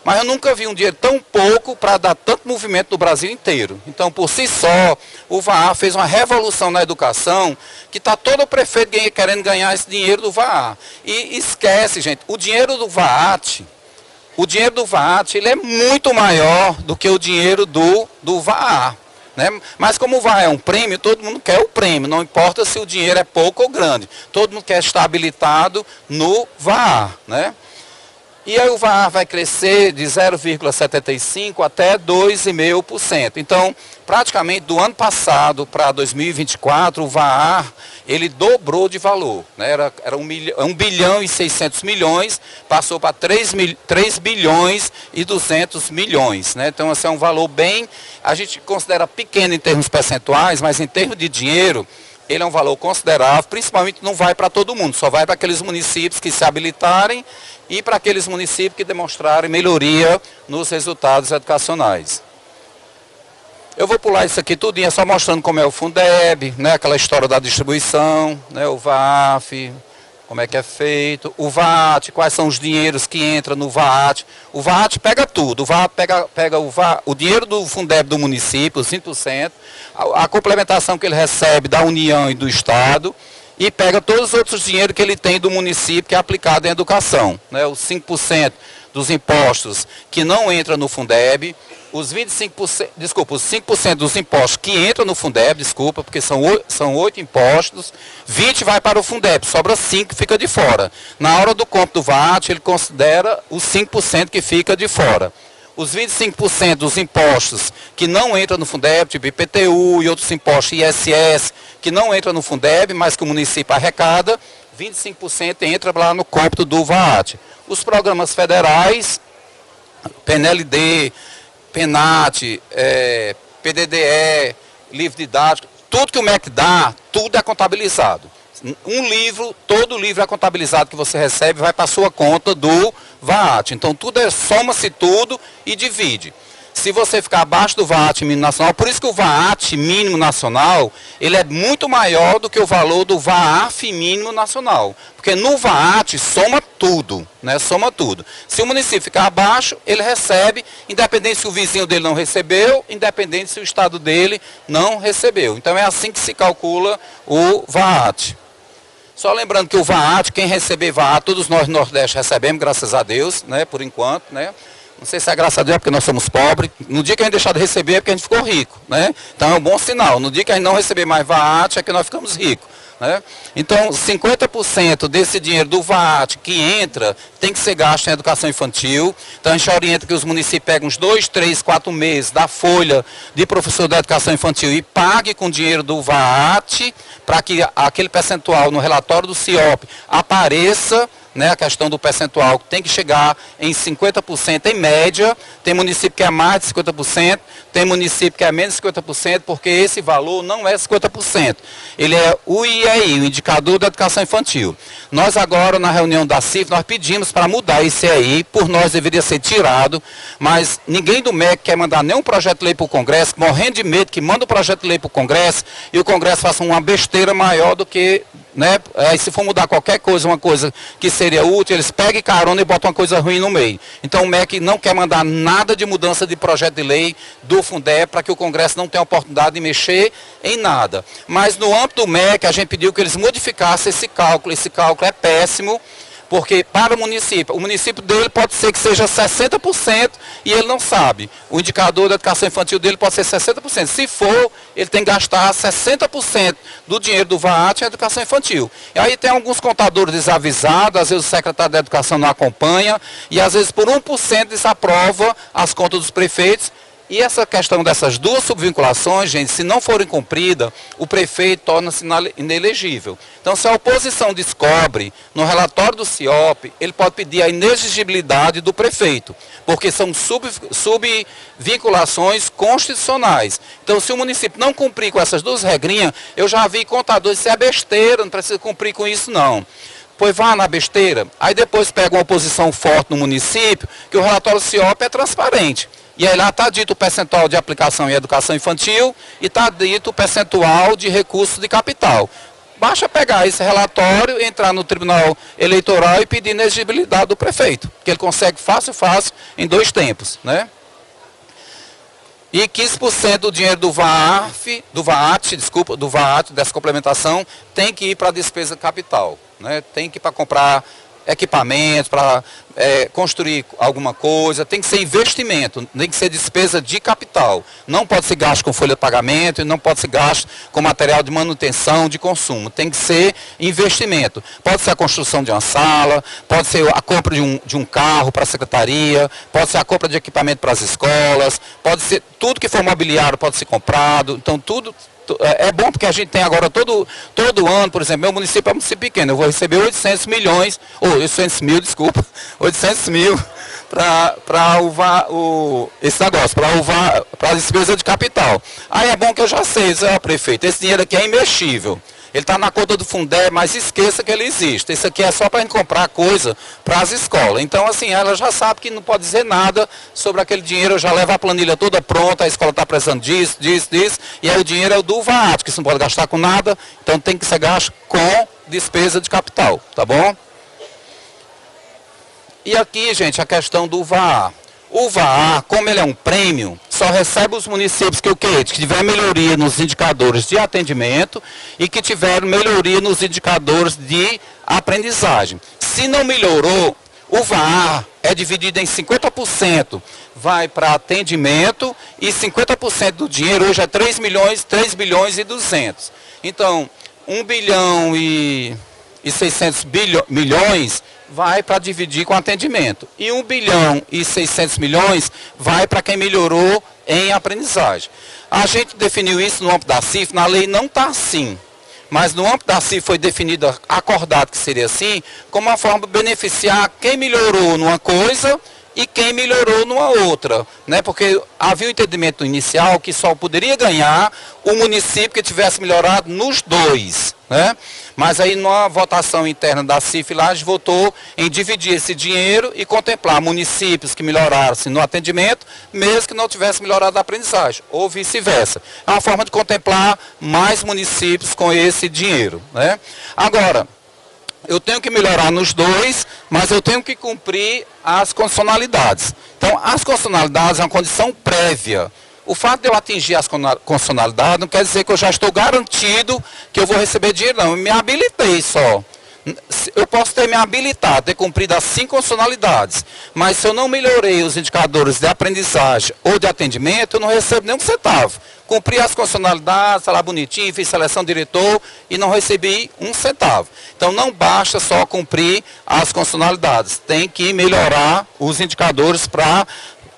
Speaker 2: Mas eu nunca vi um dinheiro tão pouco para dar tanto movimento no Brasil inteiro. Então, por si só, o VAA fez uma revolução na educação, que está todo o prefeito querendo ganhar esse dinheiro do VAA. E esquece, gente, o dinheiro do VAAT, ele é muito maior do que o dinheiro do VAA. Né? Mas como o VAA é um prêmio, todo mundo quer o prêmio, não importa se o dinheiro é pouco ou grande. Todo mundo quer estar habilitado no VAA, né? E aí o VAA vai crescer de 0,75% até 2,5%. Então, praticamente do ano passado para 2024, o VAA ele dobrou de valor. Né? Era 1 bilhão e 600 milhões, passou para 3 bilhões e 200 milhões. Né? Então, esse é um valor bem, a gente considera pequeno em termos percentuais, mas em termos de dinheiro, ele é um valor considerável, principalmente não vai para todo mundo, só vai para aqueles municípios que se habilitarem e para aqueles municípios que demonstrarem melhoria nos resultados educacionais. Eu vou pular isso aqui tudinho, só mostrando como é o Fundeb, né, aquela história da distribuição, né, o VAF, como é que é feito, o VAT, quais são os dinheiros que entram no VAT. O VAT pega tudo, o VAT pega o dinheiro do Fundeb do município, os 5%, a complementação que ele recebe da União e do Estado, e pega todos os outros dinheiros que ele tem do município que é aplicado em educação, né, os 5% dos impostos que não entram no Fundeb, os 25%, desculpa, os 5% dos impostos que entram no Fundeb, desculpa, porque são 8 impostos, 20 vai para o Fundeb, sobra 5 que fica de fora. Na hora do cómputo do VAT, ele considera os 5% que fica de fora. Os 25% dos impostos que não entram no Fundeb, tipo IPTU e outros impostos, ISS, que não entram no Fundeb, mas que o município arrecada, 25% entra lá no cômputo do VAT. Os programas federais, PNLD, PENAT, PDDE, livro didático, tudo que o MEC dá, tudo é contabilizado. Um livro, todo livro é contabilizado que você recebe, vai para a sua conta do VAT. Então tudo soma-se tudo e divide. Se você ficar abaixo do VAT mínimo nacional, por isso que o VAT mínimo nacional, ele é muito maior do que o valor do VAF mínimo nacional. Porque no VAT soma tudo, né? Soma tudo. Se o município ficar abaixo, ele recebe, independente se o vizinho dele não recebeu, independente se o estado dele não recebeu. Então é assim que se calcula o VAT. Só lembrando que o VAT, quem receber VAT, todos nós no Nordeste recebemos, graças a Deus, né? Por enquanto, né? Não sei se é graças a Deus, porque nós somos pobres. No dia que a gente deixar de receber é porque a gente ficou rico, né? Então é um bom sinal. No dia que a gente não receber mais VAT é que nós ficamos ricos, né? Então 50% desse dinheiro do VAT que entra tem que ser gasto em educação infantil. Então a gente orienta que os municípios peguem uns 2, 3, 4 meses da folha de professor da educação infantil e pague com dinheiro do VAT para que aquele percentual no relatório do CIOP apareça, né, a questão do percentual tem que chegar em 50% em média. Tem município que é mais de 50%, tem município que é menos de 50%, porque esse valor não é 50%. Ele é o IEI, o Indicador da Educação Infantil. Nós agora, na reunião da CIF, nós pedimos para mudar esse IEI, por nós deveria ser tirado, mas ninguém do MEC quer mandar nenhum projeto de lei para o Congresso, morrendo de medo que manda o projeto de lei para o Congresso e o Congresso faça uma besteira maior do que, né, se for mudar qualquer coisa, uma coisa que seria útil, eles pegam carona e botam uma coisa ruim no meio. Então o MEC não quer mandar nada de mudança de projeto de lei do Fundeb para que o Congresso não tenha oportunidade de mexer em nada. Mas no âmbito do MEC a gente pediu que eles modificassem esse cálculo. Esse cálculo é péssimo, porque para o município dele pode ser que seja 60% e ele não sabe. O indicador da educação infantil dele pode ser 60%. Se for, ele tem que gastar 60% do dinheiro do VAT em educação infantil. E aí tem alguns contadores desavisados, às vezes o secretário da Educação não acompanha, e às vezes por 1% desaprova as contas dos prefeitos. E essa questão dessas duas subvinculações, gente, se não forem cumpridas, o prefeito torna-se inelegível. Então, se a oposição descobre no relatório do CIOP, ele pode pedir a inexigibilidade do prefeito, porque são subvinculações constitucionais. Então, se o município não cumprir com essas duas regrinhas, eu já vi contadores, isso é besteira, não precisa cumprir com isso não. Pois vá na besteira, aí depois pega uma oposição forte no município, que o relatório do CIOP é transparente. E aí lá está dito o percentual de aplicação em educação infantil e está dito o percentual de recursos de capital. Basta pegar esse relatório, entrar no Tribunal Eleitoral e pedir inexigibilidade do prefeito, que ele consegue fácil, em 2 tempos, né? E 15% do dinheiro do VAT, dessa complementação, tem que ir para a despesa capital, né? Tem que ir para comprar equipamentos, para construir alguma coisa, tem que ser investimento, tem que ser despesa de capital. Não pode ser gasto com folha de pagamento e não pode ser gasto com material de manutenção, de consumo. Tem que ser investimento. Pode ser a construção de uma sala, pode ser a compra de um carro para a secretaria, pode ser a compra de equipamento para as escolas, pode ser tudo que for mobiliário pode ser comprado. Então tudo é bom porque a gente tem agora todo ano, por exemplo, meu município é um município pequeno, eu vou receber 800 mil para esse negócio, para a despesa de capital. Aí é bom que eu já sei, prefeito, esse dinheiro aqui é imexível. Ele está na conta do Fundeb, mas esqueça que ele existe. Isso aqui é só para a gente comprar coisa para as escolas. Então, assim, ela já sabe que não pode dizer nada sobre aquele dinheiro. Eu já levo a planilha toda pronta, a escola está precisando disso, e aí o dinheiro é o do VAT, que você não pode gastar com nada, então tem que ser gasto com despesa de capital, tá bom? E aqui, gente, a questão do VAA. O VAA, como ele é um prêmio, só recebe os municípios que tiver melhoria nos indicadores de atendimento e que tiver melhoria nos indicadores de aprendizagem. Se não melhorou, o VAA é dividido em 50%, vai para atendimento e 50% do dinheiro, hoje é 3 bilhões e 200. Então, 1 bilhão e 600 milhões vai para dividir com atendimento. E 1 bilhão e 600 milhões vai para quem melhorou em aprendizagem. A gente definiu isso no âmbito da CIF, na lei não está assim. Mas no âmbito da CIF foi definido, acordado que seria assim, como uma forma de beneficiar quem melhorou numa coisa e quem melhorou numa outra, né? Porque havia o entendimento inicial que só poderia ganhar o município que tivesse melhorado nos dois, né? Mas aí numa votação interna da CIF lá, a gente votou em dividir esse dinheiro e contemplar municípios que melhorassem no atendimento, mesmo que não tivesse melhorado a aprendizagem, ou vice-versa. É uma forma de contemplar mais municípios com esse dinheiro, né? Agora, eu tenho que melhorar nos dois, mas eu tenho que cumprir as condicionalidades. Então, as condicionalidades é uma condição prévia. O fato de eu atingir as condicionalidades não quer dizer que eu já estou garantido que eu vou receber dinheiro, não. Eu me habilitei só. Eu posso ter me habilitado, ter cumprido as 5 condicionalidades, mas se eu não melhorei os indicadores de aprendizagem ou de atendimento, eu não recebo nem um centavo. Cumpri as condicionalidades, está lá bonitinho, fiz seleção de diretor e não recebi um centavo. Então não basta só cumprir as condicionalidades, tem que melhorar os indicadores para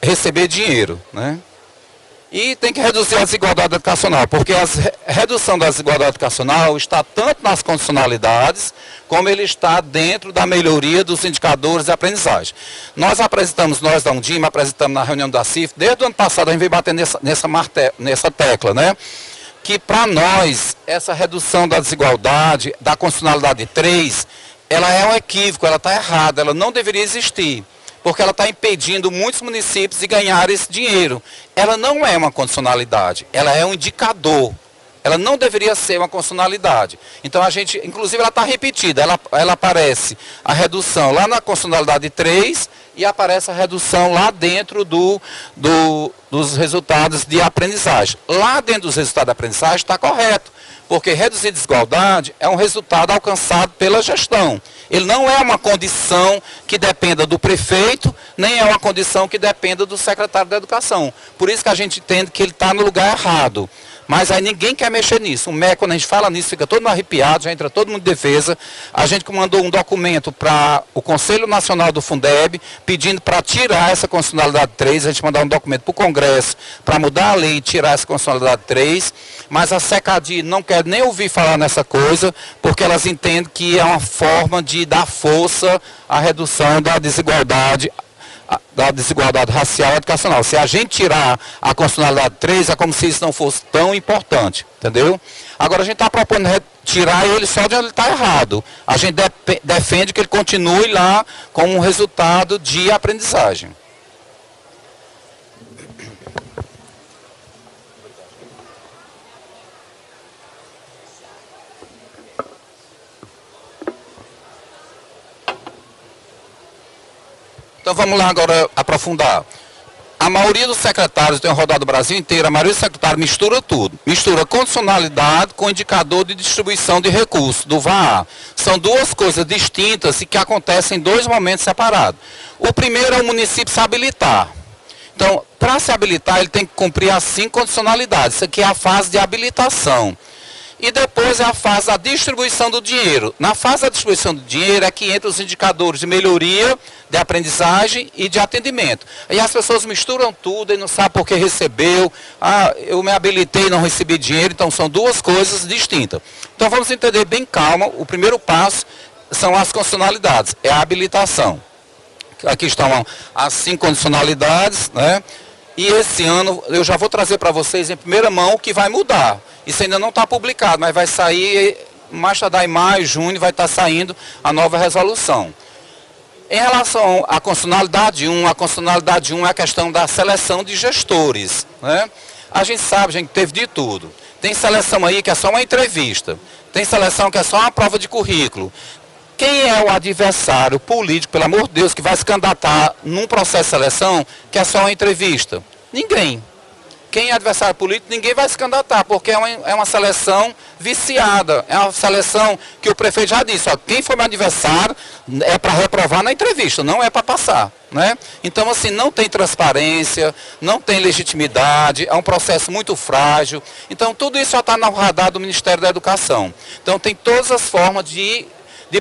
Speaker 2: receber dinheiro, né? E tem que reduzir a desigualdade educacional, porque a redução da desigualdade educacional está tanto nas condicionalidades, como ele está dentro da melhoria dos indicadores de aprendizagem. Nós da Undime, apresentamos na reunião da CIF, desde o ano passado a gente veio batendo nessa tecla, né? Que para nós, essa redução da desigualdade, da condicionalidade 3, ela é um equívoco, ela está errada, ela não deveria existir. Porque ela está impedindo muitos municípios de ganhar esse dinheiro. Ela não é uma condicionalidade, ela é um indicador. Ela não deveria ser uma condicionalidade. Então a gente, inclusive ela está repetida, ela aparece a redução lá na condicionalidade 3 e aparece a redução lá dentro dos resultados de aprendizagem. Lá dentro dos resultados de aprendizagem está correto. Porque reduzir desigualdade é um resultado alcançado pela gestão. Ele não é uma condição que dependa do prefeito, nem é uma condição que dependa do secretário da Educação. Por isso que a gente entende que ele está no lugar errado. Mas aí ninguém quer mexer nisso. O MEC, quando a gente fala nisso, fica todo mundo arrepiado, já entra todo mundo em defesa. A gente mandou um documento para o Conselho Nacional do Fundeb, pedindo para tirar essa condicionalidade 3. A gente mandou um documento para o Congresso para mudar a lei e tirar essa condicionalidade 3. Mas a SECADI não quer nem ouvir falar nessa coisa, porque elas entendem que é uma forma de dar força à redução da desigualdade racial e educacional. Se a gente tirar a condicionalidade 3, é como se isso não fosse tão importante, entendeu? Agora a gente está propondo tirar ele só de onde ele está errado. A gente defende que ele continue lá como um resultado de aprendizagem. Então vamos lá agora aprofundar. A maioria dos secretários, tem rodado o Brasil inteiro, a maioria dos secretários mistura tudo. Mistura condicionalidade com indicador de distribuição de recursos, do VAA. São duas coisas distintas e que acontecem em 2 momentos separados. O primeiro é o município se habilitar. Então, para se habilitar, ele tem que cumprir as 5 condicionalidades. Isso aqui é a fase de habilitação. E depois é a fase da distribuição do dinheiro. Na fase da distribuição do dinheiro é que entra os indicadores de melhoria, de aprendizagem e de atendimento. E as pessoas misturam tudo e não sabem por que recebeu. Ah, eu me habilitei e não recebi dinheiro. Então são duas coisas distintas. Então vamos entender bem calma. O primeiro passo são as condicionalidades, é a habilitação. Aqui estão as 5 condicionalidades, né? E esse ano eu já vou trazer para vocês em primeira mão o que vai mudar. Isso ainda não está publicado, mas vai sair mais tardar em maio, junho, vai estar saindo a nova resolução. Em relação à constitucionalidade 1, a constitucionalidade 1 é a questão da seleção de gestores, né? A gente sabe, gente, teve de tudo. Tem seleção aí que é só uma entrevista. Tem seleção que é só uma prova de currículo. Quem é o adversário político, pelo amor de Deus, que vai se candidatar num processo de seleção que é só uma entrevista? Ninguém. Quem é adversário político, ninguém vai se candidatar, porque é uma seleção viciada. É uma seleção que o prefeito já disse, ó, quem for meu adversário é para reprovar na entrevista, não é para passar, né? Então, assim, não tem transparência, não tem legitimidade, é um processo muito frágil. Então, tudo isso já está no radar do Ministério da Educação. Então, tem todas as formas de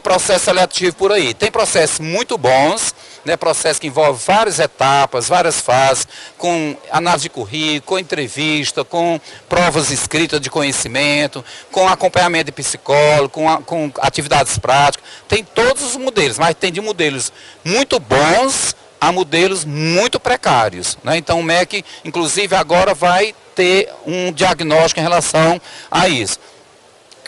Speaker 2: processo seletivo por aí. Tem processos muito bons, né, processo que envolve várias etapas, várias fases, com análise de currículo, com entrevista, com provas escritas de conhecimento, com acompanhamento de psicólogo, com atividades práticas. Tem todos os modelos, mas tem de modelos muito bons a modelos muito precários, né? Então o MEC, inclusive, agora vai ter um diagnóstico em relação a isso.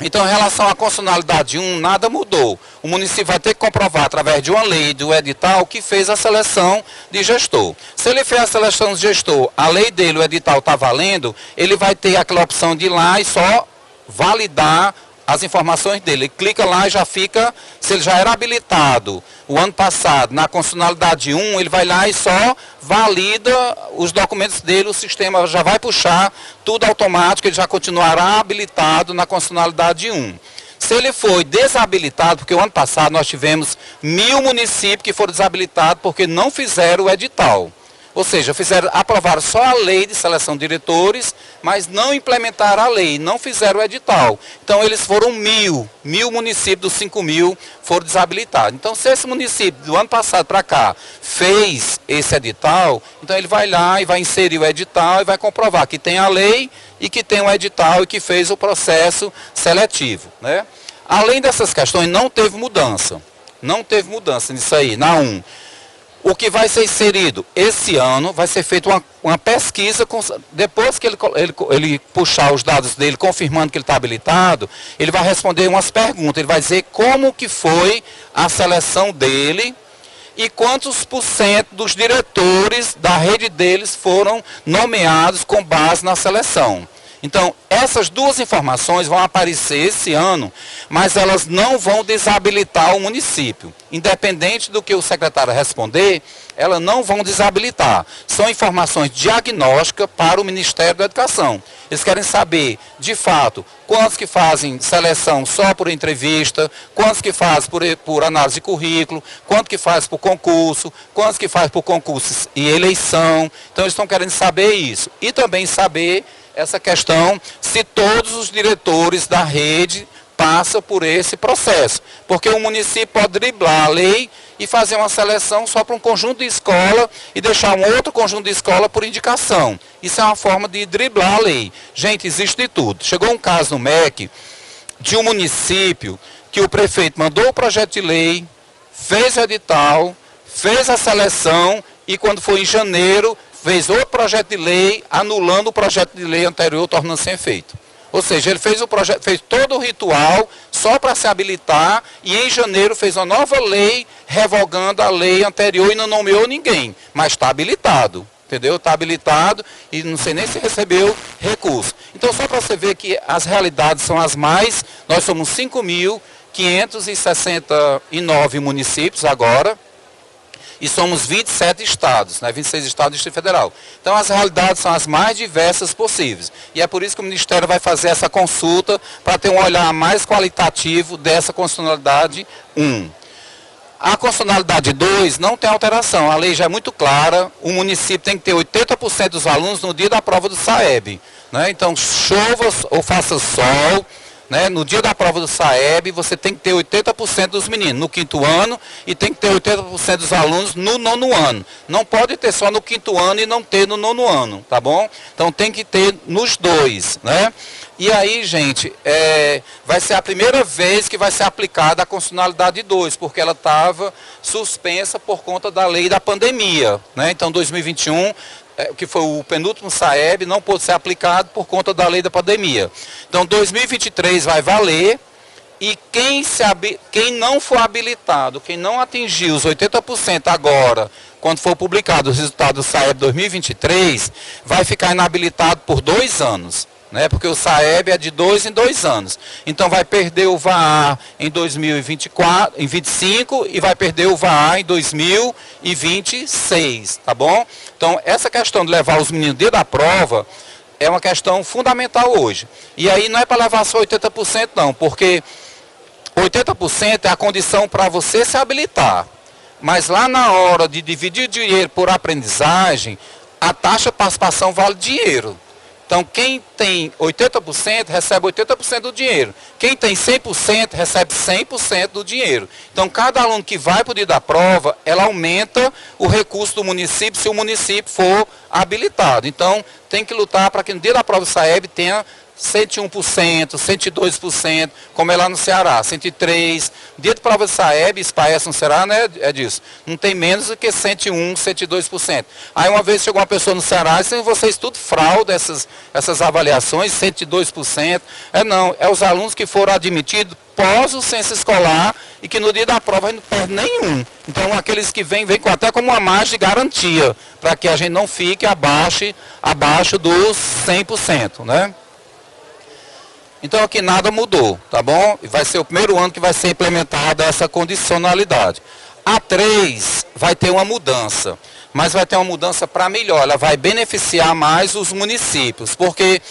Speaker 2: Então, em relação à constitucionalidade 1, nada mudou. O município vai ter que comprovar, através de uma lei, do edital, que fez a seleção de gestor. Se ele fez a seleção de gestor, a lei dele, o edital está valendo, ele vai ter aquela opção de ir lá e só validar as informações dele. Ele clica lá e já fica, se ele já era habilitado o ano passado na constitucionalidade 1, ele vai lá e só valida os documentos dele, o sistema já vai puxar tudo automático, ele já continuará habilitado na constitucionalidade 1. Se ele foi desabilitado, porque o ano passado nós tivemos 1000 municípios que foram desabilitados porque não fizeram o edital. Ou seja, aprovaram só a lei de seleção de diretores, mas não implementaram a lei, não fizeram o edital. Então eles foram 1000 municípios dos 5000 foram desabilitados. Então se esse município do ano passado para cá fez esse edital, então ele vai lá e vai inserir o edital e vai comprovar que tem a lei e que tem o edital e que fez o processo seletivo, né? Além dessas questões, não teve mudança. Não teve mudança nisso aí, na 1. O que vai ser inserido esse ano, vai ser feita uma pesquisa, depois que ele puxar os dados dele, confirmando que ele está habilitado, ele vai responder umas perguntas, ele vai dizer como que foi a seleção dele e quantos por cento dos diretores da rede deles foram nomeados com base na seleção. Então, essas duas informações vão aparecer esse ano, mas elas não vão desabilitar o município. Independente do que o secretário responder, elas não vão desabilitar. São informações diagnósticas para o Ministério da Educação. Eles querem saber, de fato, quantos que fazem seleção só por entrevista, quantos que fazem por análise de currículo, quantos que fazem por concurso, quantos que fazem por concurso e eleição. Então, eles estão querendo saber isso. E também saber essa questão se todos os diretores da rede passam por esse processo. Porque o município pode driblar a lei e fazer uma seleção só para um conjunto de escola e deixar um outro conjunto de escola por indicação. Isso é uma forma de driblar a lei. Gente, existe de tudo. Chegou um caso no MEC de um município que o prefeito mandou o projeto de lei, fez o edital, fez a seleção e quando foi em janeiro fez outro projeto de lei, anulando o projeto de lei anterior, tornando sem efeito. Ou seja, ele fez todo o ritual só para se habilitar e em janeiro fez uma nova lei, revogando a lei anterior e não nomeou ninguém, mas está habilitado. Entendeu? Está habilitado e não sei nem se recebeu recurso. Então, só para você ver que as realidades são as mais, nós somos 5.569 municípios agora, e somos 27 estados, né? 26 estados do Distrito Federal. Então as realidades são as mais diversas possíveis. E é por isso que o Ministério vai fazer essa consulta para ter um olhar mais qualitativo dessa constitucionalidade 1. A constitucionalidade 2 não tem alteração, a lei já é muito clara, o município tem que ter 80% dos alunos no dia da prova do SAEB, né? Então chova ou faça sol, né? No dia da prova do SAEB, você tem que ter 80% dos meninos no 5º ano e tem que ter 80% dos alunos no 9º ano. Não pode ter só no 5º ano e não ter no 9º ano, tá bom? Então tem que ter nos dois, né? E aí, gente, vai ser a primeira vez que vai ser aplicada a constitucionalidade 2, porque ela estava suspensa por conta da lei da pandemia, né? Então 2021... que foi o penúltimo SAEB, não pôde ser aplicado por conta da lei da pandemia. Então, 2023 vai valer E quem não for habilitado, quem não atingir os 80% agora, quando for publicado os resultados do SAEB 2023, vai ficar inabilitado por 2 anos. Né? Porque o SAEB é de 2 em 2 anos. Então vai perder o VAA em 2024, em 25 e vai perder o VAA em 2026, tá bom? Então essa questão de levar os meninos dentro da prova é uma questão fundamental hoje. E aí não é para levar só 80% não, porque 80% é a condição para você se habilitar. Mas lá na hora de dividir o dinheiro por aprendizagem, a taxa de participação vale dinheiro. Então, quem tem 80% recebe 80% do dinheiro. Quem tem 100% recebe 100% do dinheiro. Então, cada aluno que vai para o dia da prova, ela aumenta o recurso do município se o município for habilitado. Então, tem que lutar para que no dia da prova do SAEB tenha 101%, 102%, como é lá no Ceará, 103%. Dia de prova de SAEB, SPAES no Ceará, né, é disso. Não tem menos do que 101%, 102%. Aí uma vez chegou uma pessoa no Ceará e disse, vocês tudo fraude essas avaliações, 102%. Não, é os alunos que foram admitidos pós o censo escolar e que no dia da prova não perde nenhum. Então aqueles que vêm até como uma margem de garantia, para que a gente não fique abaixo dos 100%, né? Então aqui nada mudou, tá bom? E vai ser o primeiro ano que vai ser implementada essa condicionalidade. A 3 vai ter uma mudança, mas vai ter uma mudança para melhor. Ela vai beneficiar mais os municípios, porque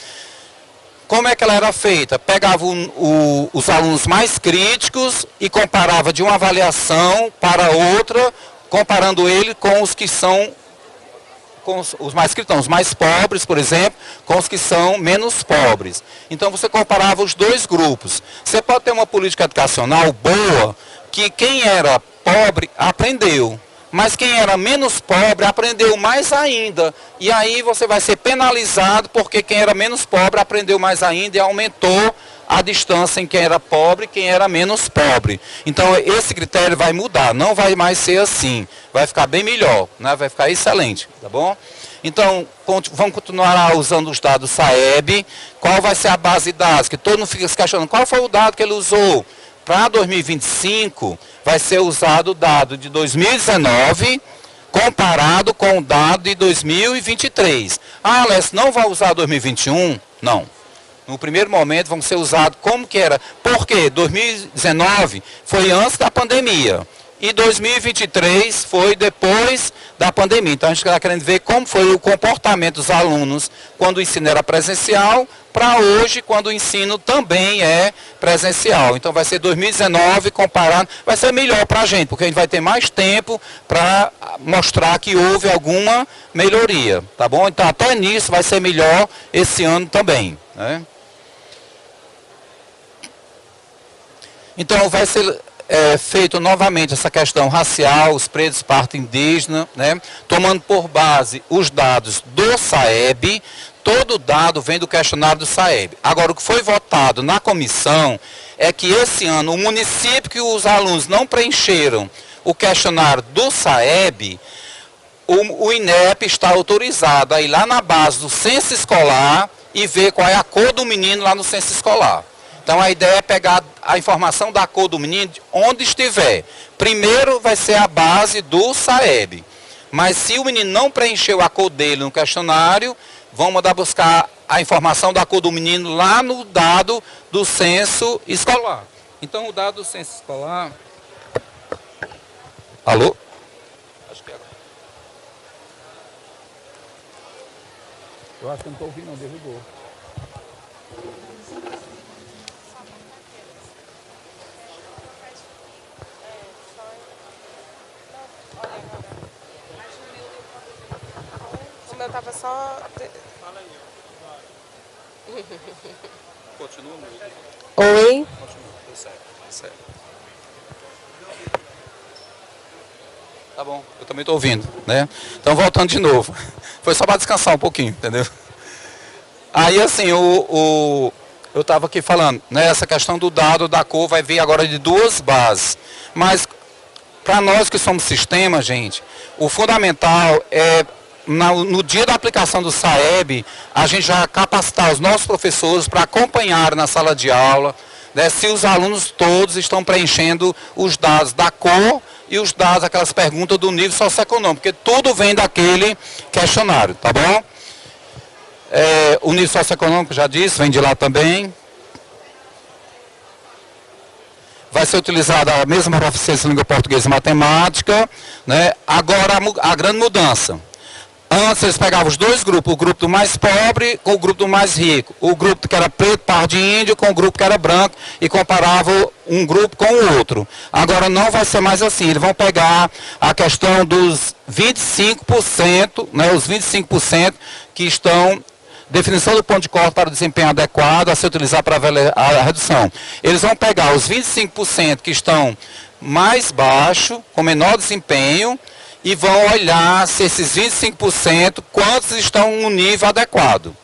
Speaker 2: como é que ela era feita? Pegava os alunos mais críticos e comparava de uma avaliação para outra, comparando ele com os que são os mais críticos, os mais pobres, por exemplo, com os que são menos pobres. Então você comparava os dois grupos. Você pode ter uma política educacional boa, que quem era pobre aprendeu, mas quem era menos pobre aprendeu mais ainda. E aí você vai ser penalizado porque quem era menos pobre aprendeu mais ainda e aumentou a distância em quem era pobre e quem era menos pobre. Então esse critério vai mudar, não vai mais ser assim, vai ficar bem melhor, né? Vai ficar excelente, tá bom? Então vamos continuar usando os dados SAEB. Qual vai ser a base de dados? Que todo mundo fica se questionando, qual foi o dado que ele usou? Para 2025 vai ser usado o dado de 2019 comparado com o dado de 2023. Ah, Alessio, não vai usar 2021? Não. No primeiro momento vão ser usados como que era. Por quê? 2019 foi antes da pandemia. E 2023 foi depois da pandemia. Então a gente está querendo ver como foi o comportamento dos alunos quando o ensino era presencial, para hoje, quando o ensino também é presencial. Então vai ser 2019 comparado, vai ser melhor para a gente, porque a gente vai ter mais tempo para mostrar que houve alguma melhoria, tá bom? Então até nisso vai ser melhor esse ano também, né? Então vai ser feito novamente essa questão racial, os pretos, parto indígena, né? Tomando por base os dados do SAEB. Todo dado vem do questionário do SAEB. Agora, o que foi votado na comissão é que esse ano o município que os alunos não preencheram o questionário do SAEB, o INEP está autorizado a ir lá na base do censo escolar e ver qual é a cor do menino lá no censo escolar. Então a ideia é pegar a informação da cor do menino onde estiver. Primeiro vai ser a base do SAEB. Mas se o menino não preencheu a cor dele no questionário, vão mandar buscar a informação da cor do menino lá no dado do censo escolar. Então o dado do censo escolar... Alô? Acho que é. Eu acho que eu não estou ouvindo, não, derrubou.
Speaker 1: Eu tava só...
Speaker 2: Fala aí. Continua mesmo.
Speaker 1: Oi?
Speaker 2: Continua, deu certo. Certo. Tá bom, eu também estou ouvindo, né? Então voltando de novo. Foi só para descansar um pouquinho, entendeu? Aí assim, eu estava aqui falando, né? Essa questão do dado da cor vai vir agora de duas bases. Mas para nós que somos sistema, gente, o fundamental é... No dia da aplicação do SAEB, a gente já capacitar os nossos professores para acompanhar na sala de aula, né, se os alunos todos estão preenchendo os dados da cor e os dados, aquelas perguntas do nível socioeconômico, porque tudo vem daquele questionário, tá bom? O nível socioeconômico, já disse, vem de lá também. Vai ser utilizada a mesma proficiência em língua portuguesa e matemática, né? Agora a grande mudança. Antes eles pegavam os dois grupos, o grupo do mais pobre com o grupo do mais rico. O grupo que era preto, pardo e índio com o grupo que era branco e comparavam um grupo com o outro. Agora não vai ser mais assim, eles vão pegar a questão dos 25%, né, os 25% que estão, definição do ponto de corte para o desempenho adequado a ser utilizado para a redução. Eles vão pegar os 25% que estão mais baixo, com menor desempenho, e vão olhar se esses 25%, quantos estão no nível adequado.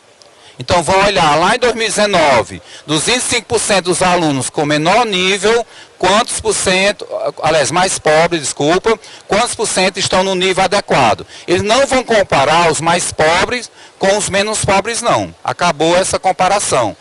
Speaker 2: Então vão olhar lá em 2019, dos 25% dos alunos com menor nível, quantos por cento, aliás, mais pobres, desculpa, quantos por cento estão no nível adequado. Eles não vão comparar os mais pobres com os menos pobres, não. Acabou essa comparação.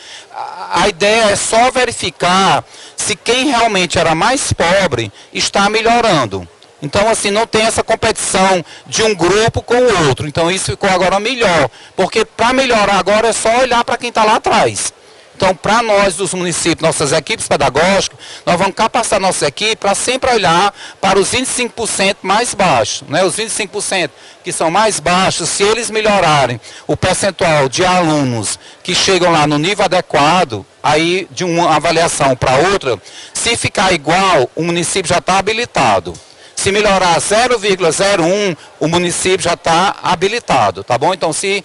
Speaker 2: A ideia é só verificar se quem realmente era mais pobre está melhorando. Então, assim, não tem essa competição de um grupo com o outro. Então, isso ficou agora melhor. Porque para melhorar agora é só olhar para quem está lá atrás. Então, para nós dos municípios, nossas equipes pedagógicas, nós vamos capacitar nossa equipe para sempre olhar para os 25% mais baixos. Né? Os 25% que são mais baixos, se eles melhorarem o percentual de alunos que chegam lá no nível adequado, aí de uma avaliação para outra, se ficar igual, o município já está habilitado. Se melhorar 0,01, o município já está habilitado, tá bom? Então, se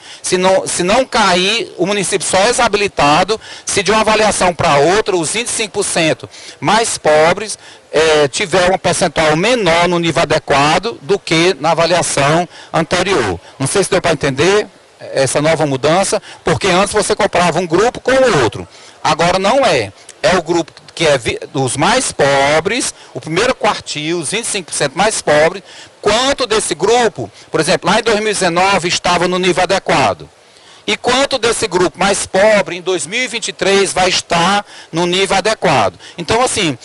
Speaker 2: não cair, o município só é desabilitado se de uma avaliação para outra, os 25% mais pobres tiver um percentual menor no nível adequado do que na avaliação anterior. Não sei se deu para entender essa nova mudança, porque antes você comprava um grupo com o outro. Agora não é. É o grupo que é dos mais pobres, o primeiro quartil, os 25% mais pobres. Quanto desse grupo, por exemplo, lá em 2019 estava no nível adequado. E quanto desse grupo mais pobre, em 2023, vai estar no nível adequado. Então, assim,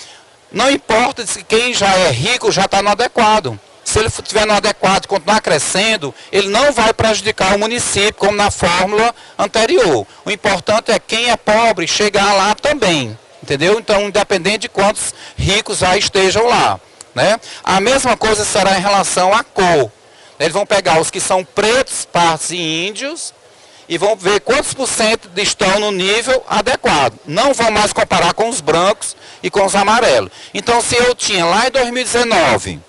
Speaker 2: não importa se quem já é rico já está no adequado. Se ele estiver no adequado e continuar crescendo, ele não vai prejudicar o município, como na fórmula anterior. O importante é quem é pobre chegar lá também. Entendeu? Então, independente de quantos ricos já estejam lá. Né? A mesma coisa será em relação à cor. Eles vão pegar os que são pretos, pardos e índios e vão ver quantos por cento estão no nível adequado. Não vão mais comparar com os brancos e com os amarelos. Então, se eu tinha lá em 2019...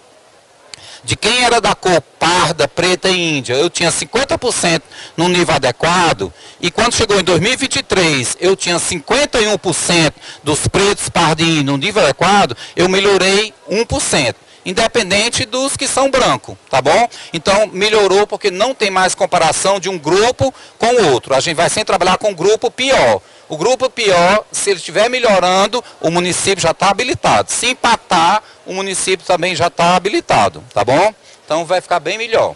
Speaker 2: de quem era da cor parda, preta e índia, eu tinha 50% no nível adequado, e quando chegou em 2023, eu tinha 51% dos pretos, pardos e índios no nível adequado, eu melhorei 1%, independente dos que são brancos, tá bom? Então, melhorou porque não tem mais comparação de um grupo com o outro. A gente vai sempre trabalhar com um grupo pior. O grupo pior, se ele estiver melhorando, o município já está habilitado. Se empatar, o município também já está habilitado, tá bom? Então vai ficar bem melhor.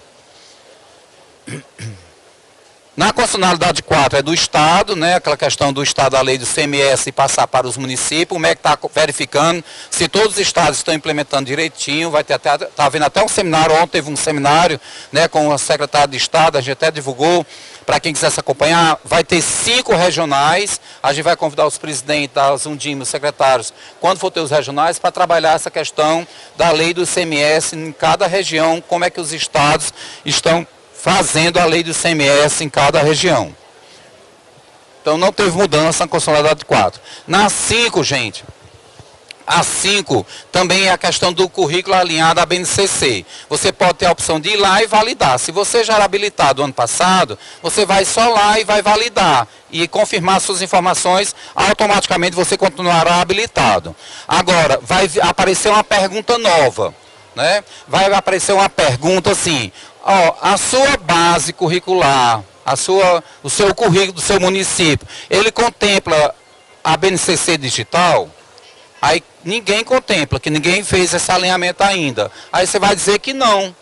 Speaker 2: Na constitucionalidade 4 é do Estado, né? Aquela questão do Estado da lei do CMS e passar para os municípios. O MEC está verificando se todos os estados estão implementando direitinho. Vai ter até, está havendo até um seminário, ontem teve um seminário, né, com a secretária de Estado, a gente até divulgou, para quem quisesse acompanhar. Vai ter 5 regionais, a gente vai convidar os presidentes das Undime, os secretários, quando for ter os regionais, para trabalhar essa questão da lei do CMS em cada região, como é que os estados estão fazendo a lei do ICMS em cada região. Então não teve mudança na constitucionalidade 4. Na 5, gente, a 5 também é a questão do currículo alinhado à BNCC. Você pode ter a opção de ir lá e validar. Se você já era habilitado ano passado, você vai só lá e vai validar e confirmar suas informações, automaticamente você continuará habilitado. Agora, vai aparecer uma pergunta nova, né? Vai aparecer uma pergunta assim: ó, a sua base curricular, o seu currículo do seu município, ele contempla a BNCC digital? Aí ninguém contempla, que ninguém fez esse alinhamento ainda. Aí você vai dizer que não.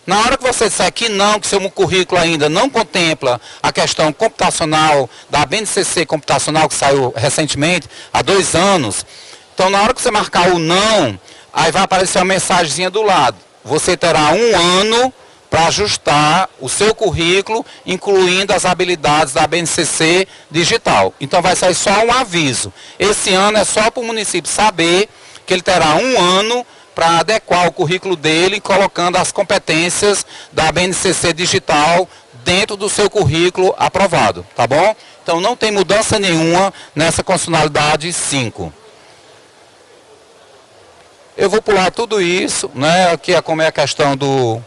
Speaker 2: Na hora que você disser que não, que seu currículo ainda não contempla a questão computacional, da BNCC computacional, que saiu recentemente, há 2 anos, então na hora que você marcar o não, aí vai aparecer uma mensagenzinha do lado. Você terá 1 ano para ajustar o seu currículo, incluindo as habilidades da BNCC digital. Então vai sair só um aviso. Esse ano é só para o município saber que ele terá 1 ano para adequar o currículo dele, colocando as competências da BNCC digital dentro do seu currículo aprovado, tá bom? Então não tem mudança nenhuma nessa constitucionalidade 5. Eu vou pular tudo isso, né? Aqui é como é a questão do...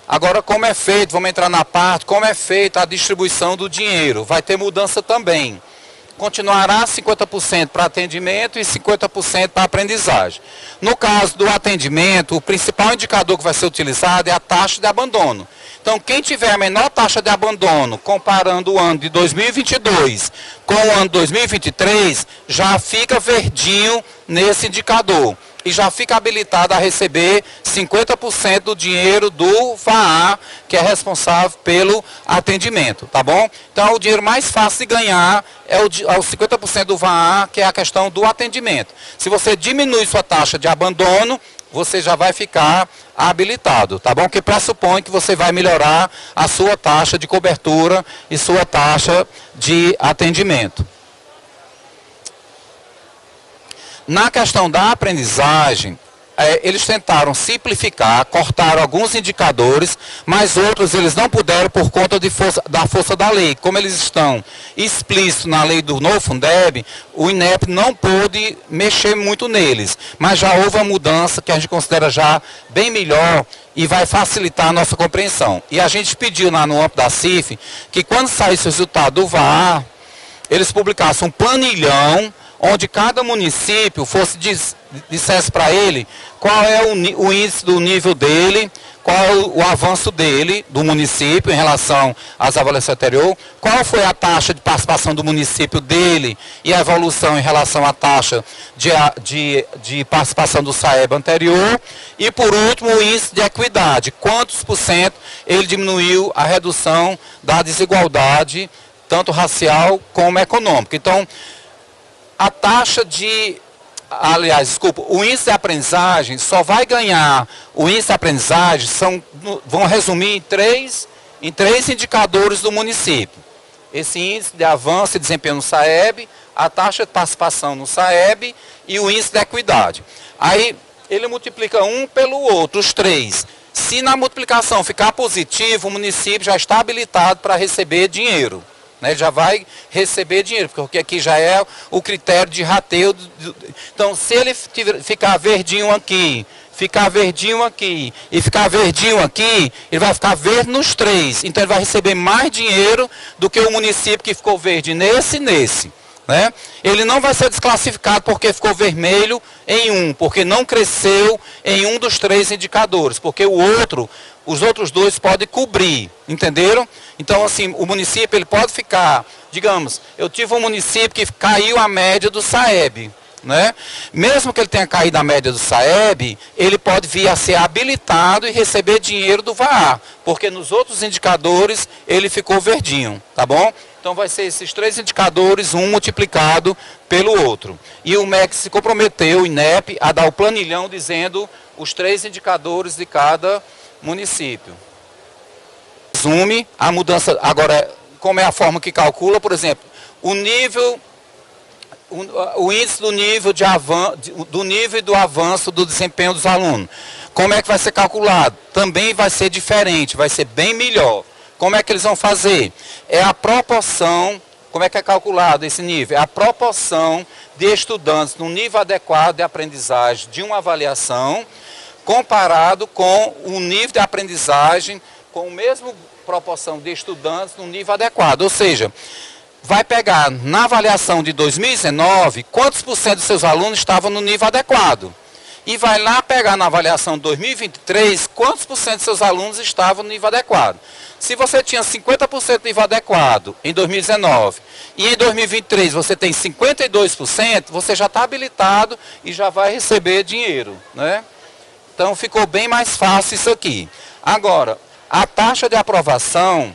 Speaker 2: Agora, como é feito, vamos entrar na parte, como é feita a distribuição do dinheiro. Vai ter mudança também. Continuará 50% para atendimento e 50% para aprendizagem. No caso do atendimento, o principal indicador que vai ser utilizado é a taxa de abandono. Então, quem tiver a menor taxa de abandono, comparando o ano de 2022 com o ano de 2023, já fica verdinho nesse indicador. E já fica habilitado a receber 50% do dinheiro do VAA, que é responsável pelo atendimento, tá bom? Então, o dinheiro mais fácil de ganhar é o 50% do VAA, que é a questão do atendimento. Se você diminui sua taxa de abandono, você já vai ficar habilitado, tá bom? Que pressupõe que você vai melhorar a sua taxa de cobertura e sua taxa de atendimento. Na questão da aprendizagem, eles tentaram simplificar, cortaram alguns indicadores, mas outros eles não puderam por conta da força da lei. Como eles estão explícitos na lei do novo Fundeb, o INEP não pôde mexer muito neles. Mas já houve uma mudança que a gente considera já bem melhor e vai facilitar a nossa compreensão. E a gente pediu lá no âmbito da CIF que quando saísse o resultado do VAA, eles publicassem um planilhão onde cada município dissesse para ele qual é o índice do nível dele, qual é o avanço dele, do município, em relação às avaliações anteriores, qual foi a taxa de participação do município dele e a evolução em relação à taxa de participação do SAEB anterior, e por último o índice de equidade, quantos por cento ele diminuiu a redução da desigualdade, tanto racial como econômica. Então, a taxa o índice de aprendizagem só vai ganhar, o índice de aprendizagem vão resumir em três indicadores do município. Esse índice de avanço e desempenho no SAEB, a taxa de participação no SAEB e o índice de equidade. Aí ele multiplica um pelo outro, os três. Se na multiplicação ficar positivo, o município já está habilitado para receber dinheiro. Né, já vai receber dinheiro, porque aqui já é o critério de rateio. Então, se ele ficar verdinho aqui, ficar verdinho aqui e ficar verdinho aqui, ele vai ficar verde nos três. Então, ele vai receber mais dinheiro do que o município que ficou verde nesse e nesse. Né? Ele não vai ser desclassificado porque ficou vermelho em um, porque não cresceu em um dos três indicadores, porque os outros dois podem cobrir, entenderam? Então, assim, o município ele pode ficar, digamos, eu tive um município que caiu a média do SAEB, né? Mesmo que ele tenha caído a média do SAEB, ele pode vir a ser habilitado e receber dinheiro do VAA, porque nos outros indicadores ele ficou verdinho, tá bom? Então vai ser esses três indicadores, um multiplicado pelo outro. E o MEC se comprometeu, o INEP, a dar o planilhão dizendo os três indicadores de cada município. Resume a mudança, agora, como é a forma que calcula, por exemplo, o índice do nível e do avanço do desempenho dos alunos. Como é que vai ser calculado? Também vai ser diferente, vai ser bem melhor. Como é que eles vão fazer? É a proporção, como é que é calculado esse nível? É a proporção de estudantes no nível adequado de aprendizagem de uma avaliação, comparado com o nível de aprendizagem, com a mesma proporção de estudantes no nível adequado. Ou seja, vai pegar na avaliação de 2019, quantos por cento dos seus alunos estavam no nível adequado. E vai lá pegar na avaliação de 2023, quantos por cento dos seus alunos estavam no nível adequado. Se você tinha 50% de nível adequado em 2019 e em 2023 você tem 52%, você já está habilitado e já vai receber dinheiro, né? Então ficou bem mais fácil isso aqui. Agora, a taxa de aprovação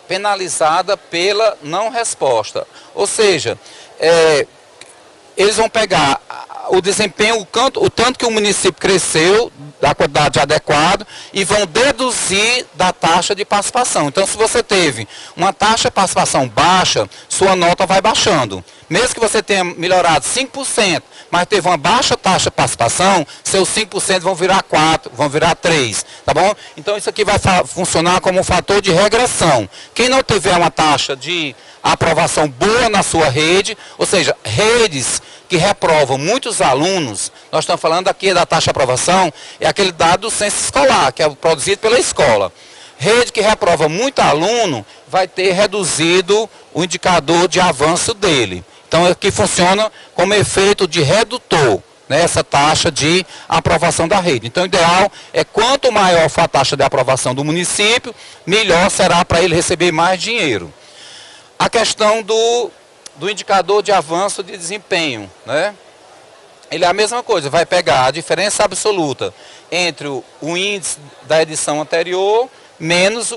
Speaker 2: penalizada pela não resposta. Ou seja, eles vão pegar o desempenho, o tanto que o município cresceu, da quantidade adequada, e vão deduzir da taxa de participação. Então, se você teve uma taxa de participação baixa, sua nota vai baixando. Mesmo que você tenha melhorado 5%, mas teve uma baixa taxa de participação, seus 5% vão virar 4%, vão virar 3%, tá bom? Então, isso aqui vai funcionar como um fator de regressão. Quem não tiver uma taxa de aprovação boa na sua rede, ou seja, redes que reprovam muitos alunos, nós estamos falando aqui da taxa de aprovação, é aquele dado do censo escolar, que é produzido pela escola. Rede que reprova muito aluno, vai ter reduzido o indicador de avanço dele. Então, aqui funciona como efeito de redutor, né, essa taxa de aprovação da rede. Então, o ideal é quanto maior for a taxa de aprovação do município, melhor será para ele receber mais dinheiro. A questão do indicador de avanço de desempenho, né? Ele é a mesma coisa, vai pegar a diferença absoluta entre o índice da edição anterior menos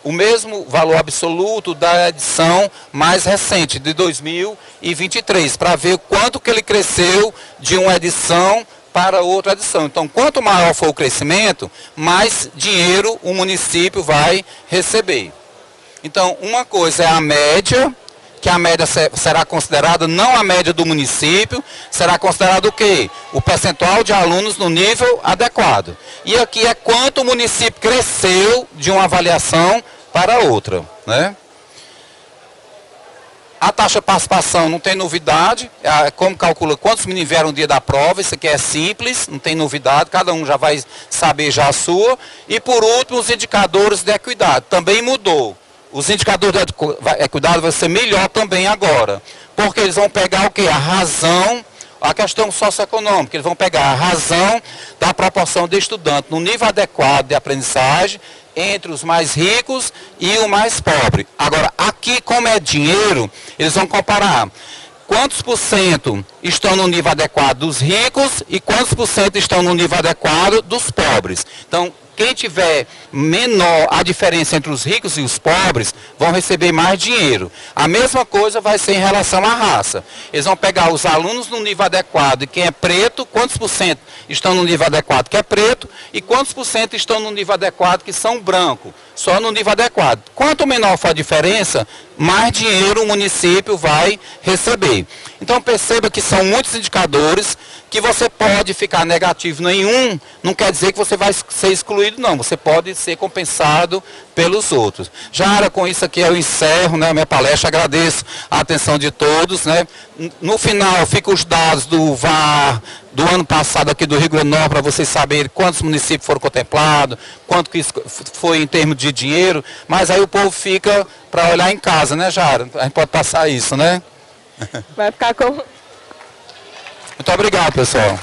Speaker 2: o mesmo valor absoluto da edição mais recente, de 2023, para ver quanto que ele cresceu de uma edição para outra edição. Então, quanto maior for o crescimento, mais dinheiro o município vai receber. Então, uma coisa é a média, que a média será considerada não a média do município, será considerado o quê? O percentual de alunos no nível adequado. E aqui é quanto o município cresceu de uma avaliação para outra, né? A taxa de participação não tem novidade, como calcula quantos meninos vieram no dia da prova, isso aqui é simples, não tem novidade, cada um já vai saber já a sua. E por último, os indicadores de equidade, também mudou. Os indicadores de equidade vão ser melhor também agora, porque eles vão pegar o quê? A razão, a questão socioeconômica, eles vão pegar a razão da proporção de estudante no nível adequado de aprendizagem entre os mais ricos e o mais pobre. Agora, aqui como é dinheiro, eles vão comparar quantos por cento estão no nível adequado dos ricos e quantos por cento estão no nível adequado dos pobres. Então, quem tiver menor a diferença entre os ricos e os pobres, vão receber mais dinheiro. A mesma coisa vai ser em relação à raça. Eles vão pegar os alunos no nível adequado e quem é preto, quantos por cento estão no nível adequado que é preto e quantos por cento estão no nível adequado que são branco. Só no nível adequado. Quanto menor for a diferença, mais dinheiro o município vai receber. Então perceba que são muitos indicadores que você pode ficar negativo em um, não quer dizer que você vai ser excluído, não. Você pode ser compensado pelos outros. Jara, com isso aqui eu encerro, né, a minha palestra, agradeço a atenção de todos, né. No final ficam os dados do VAR do ano passado aqui do Rio Grande do Norte, para vocês saberem quantos municípios foram contemplados, quanto que isso foi em termos de dinheiro, mas aí o povo fica para olhar em casa, né, Jara? A gente pode passar isso, né?
Speaker 1: Vai ficar com...
Speaker 2: Muito obrigado, pessoal.